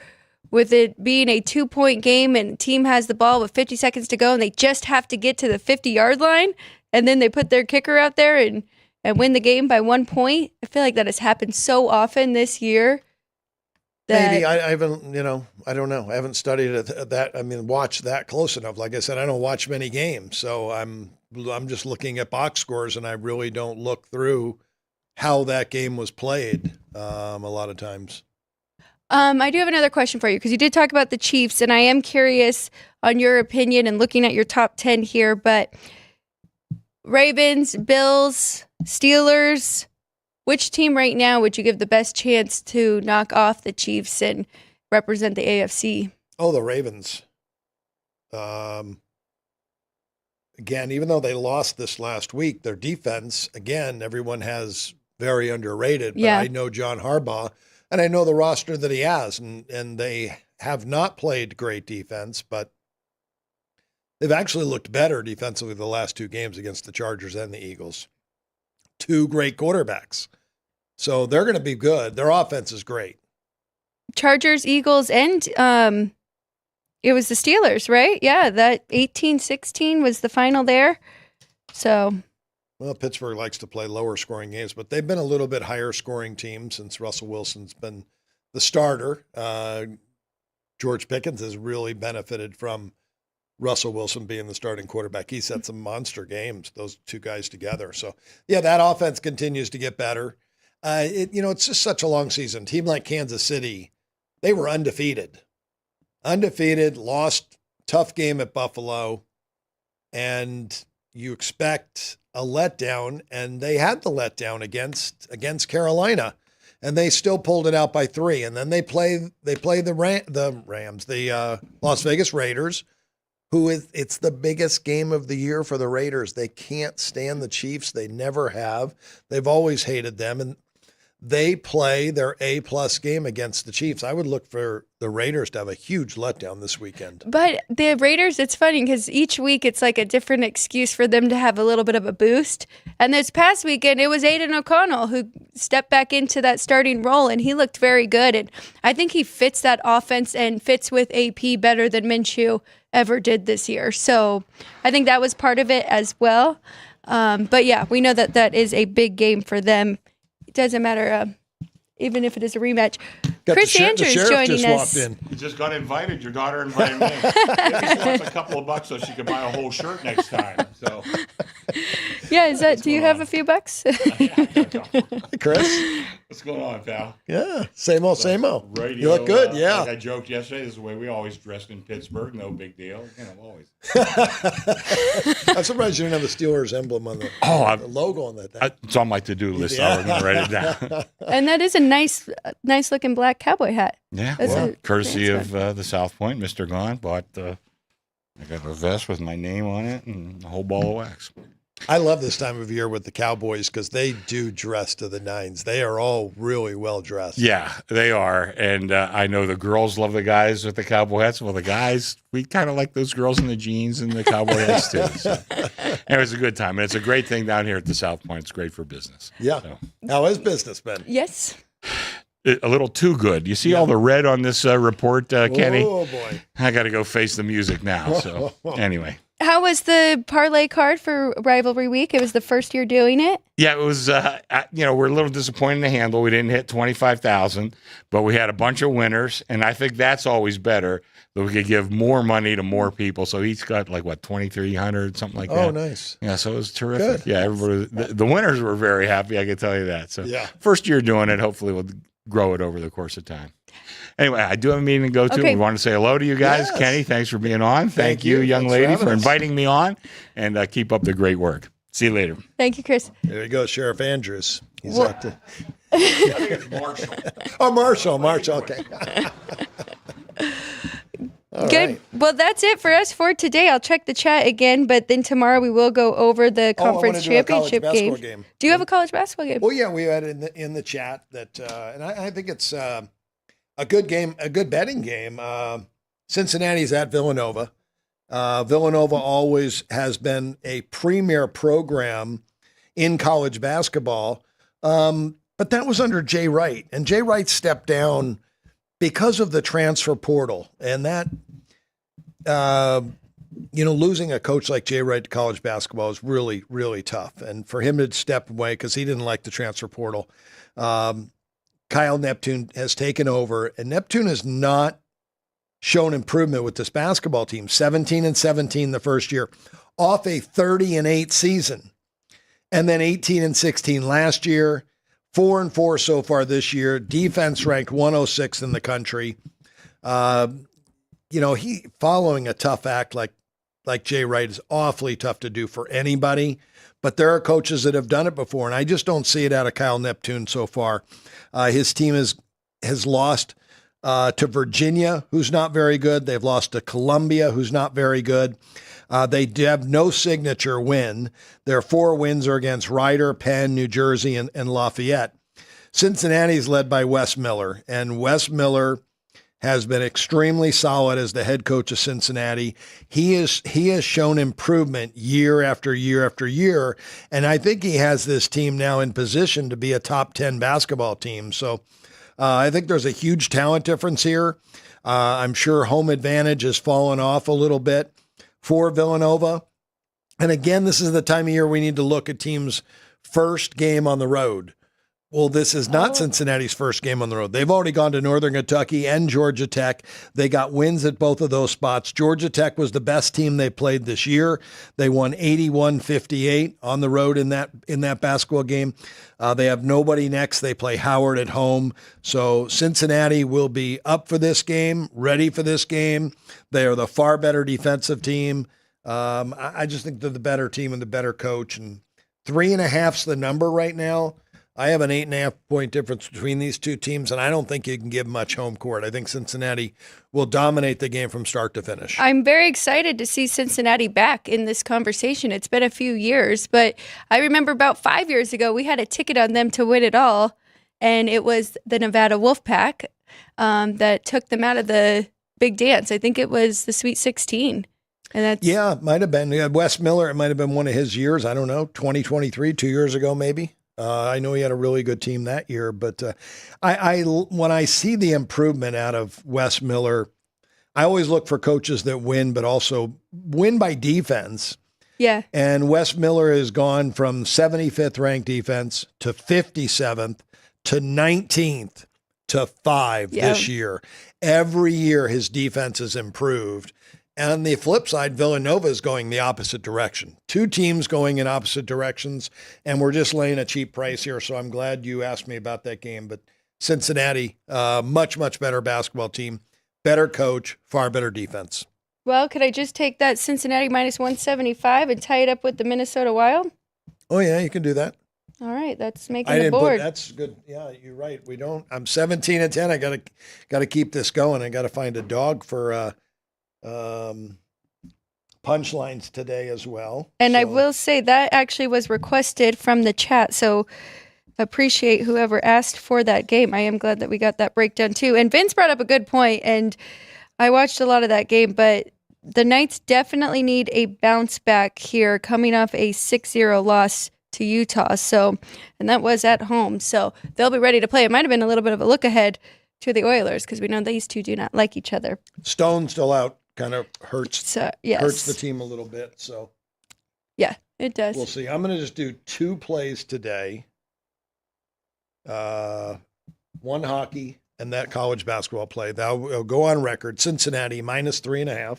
with it being a 2-point game and the team has the ball with 50 seconds to go and they just have to get to the 50-yard line and then they put their kicker out there and win the game by 1 point? I feel like that has happened so often this year. Maybe I haven't, I don't know. I haven't studied watched that close enough. Like I said, I don't watch many games, so I'm just looking at box scores, and I really don't look through how that game was played a lot of times. I do have another question for you, because you did talk about the Chiefs, and I am curious on your opinion and looking at your top 10 here, but Ravens, Bills, Steelers, which team right now would you give the best chance to knock off the Chiefs and represent the AFC? Oh, the Ravens. Again, even though they lost this last week, their defense, again, everyone has very underrated. But I know John Harbaugh, and I know the roster that he has, and they have not played great defense, but they've actually looked better defensively the last two games against the Chargers and the Eagles. Two great quarterbacks. So they're going to be good. Their offense is great. Chargers, Eagles, and it was the Steelers, right? Yeah, that 18-16 was the final there. So, well, Pittsburgh likes to play lower scoring games, but they've been a little bit higher scoring team since Russell Wilson's been the starter. George Pickens has really benefited from Russell Wilson being the starting quarterback. He's had some monster games, those two guys together. So, yeah, that offense continues to get better. It's just such a long season. A team like Kansas City, they were undefeated, lost tough game at Buffalo, and you expect a letdown, and they had the letdown against Carolina, and they still pulled it out by 3. And then they play the Rams, the Las Vegas Raiders, it's the biggest game of the year for the Raiders. They can't stand the Chiefs. They never have. They've always hated them, and they play their A-plus game against the Chiefs. I would look for the Raiders to have a huge letdown this weekend. But the Raiders, it's funny because each week it's like a different excuse for them to have a little bit of a boost. And this past weekend, it was Aiden O'Connell who stepped back into that starting role, and he looked very good. And I think he fits that offense and fits with AP better than Minshew ever did this year. So I think that was part of it as well. But yeah, we know that is a big game for them. It doesn't matter, even if it is a rematch. Chris Andrews joining us. You just got invited. Your daughter invited me. Maybe she wants a couple of bucks so she can buy a whole shirt next time. So, yeah, do you have a few bucks? Chris, what's going on, pal? Yeah, same old. Radio, you look good. Yeah, like I joked yesterday, this is the way we always dressed in Pittsburgh. No big deal. Always. I'm surprised you didn't have the Steelers emblem on the logo on that. It's on my to-do list. Yeah. I was going to write it down. And that is a nice looking black cowboy hat. Yeah, courtesy of the South Point, Mr. Gone bought. I got a vest with my name on it and a whole ball of wax. I love this time of year with the Cowboys because they do dress to the nines. They are all really well dressed. Yeah, they are. And I know the girls love the guys with the cowboy hats. Well, the guys, we kind of like those girls in the jeans and the cowboy hats too. So, it was a good time. And it's a great thing down here at the South Point. It's great for business. Yeah. So. How has business been? Yes. A little too good. You see all the red on this report, Kenny? Oh, boy. I got to go face the music now. So, anyway. How was the parlay card for Rivalry Week? It was the first year doing it. Yeah, it was, we're a little disappointed in the handle. We didn't hit 25,000, but we had a bunch of winners, and I think that's always better, that we could give more money to more people. So each got 2,300, something like that. Oh, nice. Yeah, so it was terrific. Good. Yeah, everybody, the winners were very happy, I can tell you that. So first year doing it, hopefully we'll grow it over the course of time. Anyway, I do have a meeting to go to. Okay. We want to say hello to you guys. Yes. Kenny, thanks for being on. Thank you, young lady, for inviting me on. And keep up the great work. See you later. Thank you, Chris. There you go, Sheriff Andrews. He's Well- out to. I think it's Marshall. Oh, Marshall. Okay. All Good. right. Well, that's it for us for today. I'll check the chat again, but then tomorrow we will go over the I wanna conference do a college championship basketball game. game. Do you have a college basketball game? Well, yeah, we had in the chat that, and I think it's a good game, a good betting game. Cincinnati's at Villanova. Villanova always has been a premier program in college basketball, but that was under Jay Wright, and Jay Wright stepped down because of the transfer portal, and that, losing a coach like Jay Wright to college basketball is really, really tough. And for him to step away because he didn't like the transfer portal, Kyle Neptune has taken over, and Neptune has not shown improvement with this basketball team. 17-17 the first year, off a 30-8 season, and then 18-16 last year. 4-4 so far this year. Defense ranked 106 in the country. He following a tough act like Jay Wright is awfully tough to do for anybody. But there are coaches that have done it before, and I just don't see it out of Kyle Neptune so far. His team has lost to Virginia, who's not very good. They've lost to Columbia, who's not very good. They have no signature win. Their 4 wins are against Rider, Penn, New Jersey, and Lafayette. Cincinnati's led by Wes Miller, and Wes Miller has been extremely solid as the head coach of Cincinnati. He has shown improvement year after year after year, and I think he has this team now in position to be a top 10 basketball team. So I think there's a huge talent difference here. I'm sure home advantage has fallen off a little bit for Villanova. And again, this is the time of year we need to look at teams' first game on the road. Well, this is not Cincinnati's first game on the road. They've already gone to Northern Kentucky and Georgia Tech. They got wins at both of those spots. Georgia Tech was the best team they played this year. They won 81-58 on the road in that basketball game. They have nobody next. They play Howard at home. So Cincinnati will be up for this game, ready for this game. They are the far better defensive team. I just think they're the better team and the better coach. And 3.5's the number right now. I have an 8.5 point difference between these two teams, and I don't think you can give much home court. I think Cincinnati will dominate the game from start to finish. I'm very excited to see Cincinnati back in this conversation. It's been a few years, but I remember about 5 years ago, we had a ticket on them to win it all, and it was the Nevada Wolfpack that took them out of the big dance. I think it was the Sweet 16. And that's, yeah, it might have been. Wes Miller, it might have been one of his years. I don't know, 2023, 2 years ago maybe. I know he had a really good team that year, but when I see the improvement out of Wes Miller, I always look for coaches that win, but also win by defense. yeah. And Wes Miller has gone from 75th ranked defense to 57th to 19th to 5 this year. Every year his defense has improved. And on the flip side, Villanova is going the opposite direction. 2 teams going in opposite directions, and we're just laying a cheap price here, so I'm glad you asked me about that game. But Cincinnati, much, much better basketball team, better coach, far better defense. Well, could I just take that Cincinnati minus 175 and tie it up with the Minnesota Wild? Oh, yeah, you can do that. All right, that's making the board. That's good. Yeah, you're right. I'm 17-10. I gotta keep this going. I gotta find a dog for punchlines today as well. And I will say that actually was requested from the chat, so appreciate whoever asked for that game. I am glad that we got that breakdown too. And Vince brought up a good point, and I watched a lot of that game, but the Knights definitely need a bounce back here coming off a 6-0 loss to Utah. So, and that was at home, so they'll be ready to play. It might have been a little bit of a look ahead to the Oilers because we know these two do not like each other. Stone still out. Kind of hurts yes. Hurts the team a little bit. So yeah, it does. We'll see. I'm going to just do 2 plays today. One hockey and that college basketball play. That will go on record. Cincinnati minus 3.5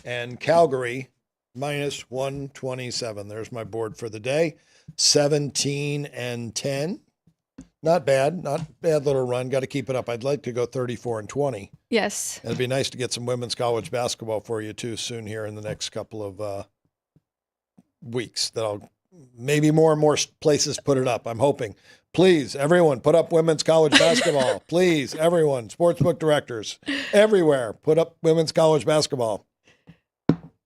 and Calgary minus 127. There's my board for the day. 17-10. Not bad little run. Got to keep it up. I'd like to go 34-20. Yes. It'd be nice to get some women's college basketball for you too soon here in the next couple of weeks that maybe more and more places put it up. I'm hoping. Please, everyone, put up women's college basketball. Please, everyone, sportsbook directors everywhere, put up women's college basketball.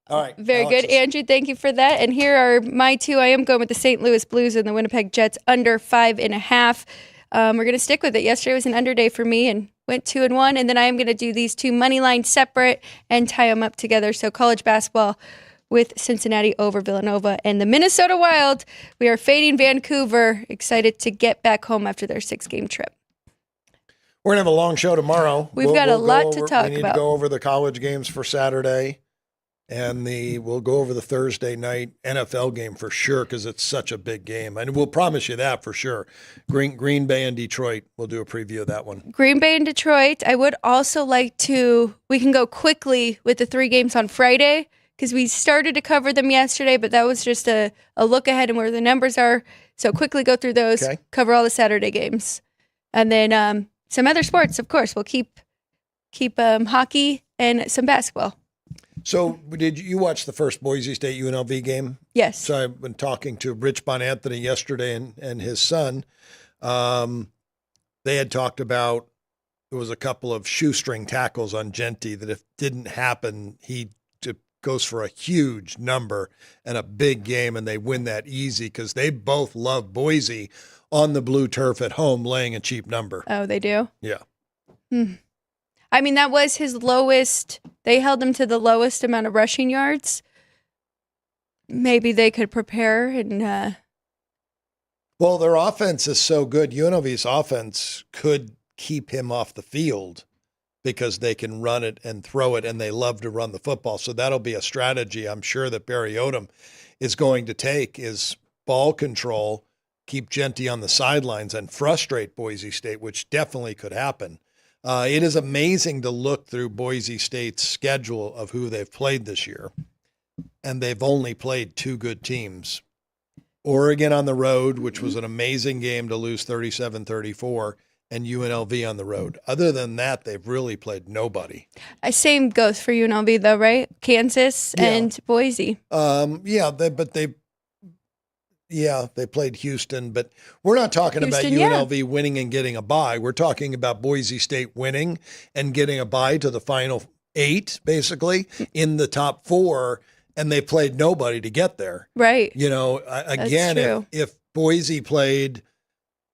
All right. Very Alexis. good, Andrew. Thank you for that. And here are my two. I am going with the St. Louis Blues and the Winnipeg Jets under 5.5. We're going to stick with it. Yesterday was an under day for me and went 2-1. And then I am going to do these two money lines separate and tie them up together. So college basketball with Cincinnati over Villanova. And the Minnesota Wild, we are fading Vancouver. Excited to get back home after their 6-game trip. We're going to have a long show tomorrow. We've got a lot to talk about. We need to go over the college games for Saturday. And we'll go over the Thursday night NFL game for sure because it's such a big game. And we'll promise you that for sure. Green Bay and Detroit, we'll do a preview of that one. Green Bay and Detroit. I would also like we can go quickly with the 3 games on Friday because we started to cover them yesterday, but that was just a look ahead and where the numbers are. So quickly go through those, cover all the Saturday games. And then some other sports, of course. We'll keep hockey and some basketball. So did you watch the first Boise State UNLV game? Yes. So I've been talking to Rich Bonanthony yesterday and his son. They had talked about there was a couple of shoestring tackles on Genty that if it didn't happen, he goes for a huge number and a big game, and they win that easy because they both love Boise on the blue turf at home laying a cheap number. Oh, they do? Yeah. I mean, that was his lowest. They held him to the lowest amount of rushing yards. Maybe they could prepare and. Well, their offense is so good. UNLV's offense could keep him off the field because they can run it and throw it, and they love to run the football. So that'll be a strategy I'm sure that Barry Odom is going to take is ball control, keep Genty on the sidelines, and frustrate Boise State, which definitely could happen. It is amazing to look through Boise State's schedule of who they've played this year, and they've only played 2 good teams. Oregon on the road, which was an amazing game to lose 37-34, and UNLV on the road. Other than that, they've really played nobody. Same goes for UNLV, though, right? Kansas and Boise. They played Houston, but we're not talking about UNLV winning and getting a bye. We're talking about Boise State winning and getting a bye to the final 8, basically, in the top 4, and they played nobody to get there. Right. You know, again, if Boise played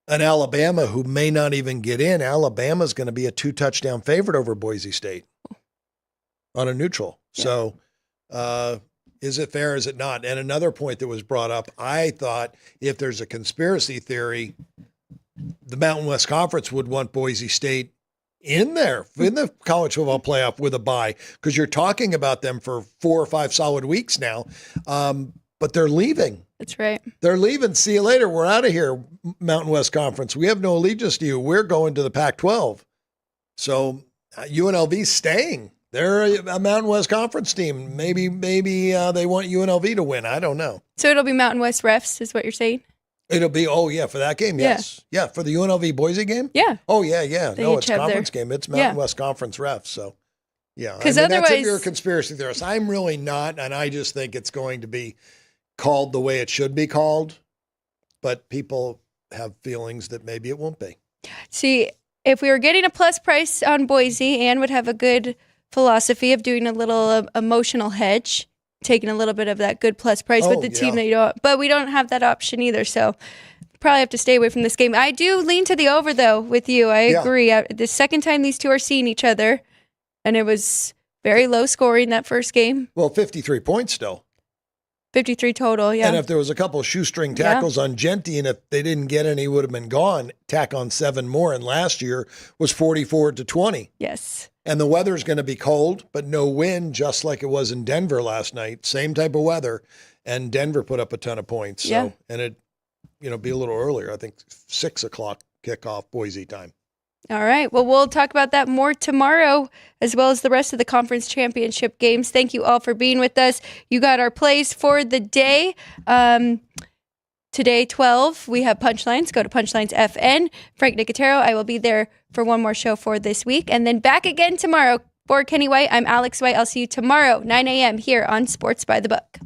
an Alabama who may not even get in, Alabama's going to be a 2-touchdown favorite over Boise State on a neutral. Yeah. So, is it fair? Is it not? And another point that was brought up, I thought if there's a conspiracy theory, the Mountain West Conference would want Boise State in there in the college football playoff with a bye because you're talking about them for 4 or 5 solid weeks now. But they're leaving. That's right. They're leaving. See you later. We're out of here, Mountain West Conference. We have no allegiance to you. We're going to the Pac-12. So UNLV's staying. They're a Mountain West Conference team. Maybe they want UNLV to win. I don't know. So it'll be Mountain West refs is what you're saying? It'll be, for that game, yes. Yeah, for the UNLV Boise game? Yeah. Oh, yeah. No, it's conference game. It's Mountain West Conference refs, so, yeah. Because otherwise... That's if you're a conspiracy theorist. I'm really not, and I just think it's going to be called the way it should be called, but people have feelings that maybe it won't be. See, if we were getting a plus price on Boise, Ann would have a good philosophy of doing a little emotional hedge, taking a little bit of that good plus price with the team that you don't, but we don't have that option either, so probably have to stay away from this game. I do lean to the over, though, with you. I agree. The second time these two are seeing each other, and it was very low scoring that first game. Well, 53 points still. 53 total, yeah. And if there was a couple of shoestring tackles on Genty, and if they didn't get any, he would have been gone. Tack on 7 more, and last year was 44-20. Yes. And the weather's going to be cold, but no wind, just like it was in Denver last night. Same type of weather, and Denver put up a ton of points. So, and it, be a little earlier. I think 6 o'clock kickoff Boise time. All right. Well, we'll talk about that more tomorrow, as well as the rest of the conference championship games. Thank you all for being with us. You got our plays for the day. Today, 12, we have Punchlines. Go to Punchlines FN. Frank Nicotero, I will be there for one more show for this week. And then back again tomorrow. For Kenny White, I'm Alex White. I'll see you tomorrow, 9 a.m. here on Sports by the Book.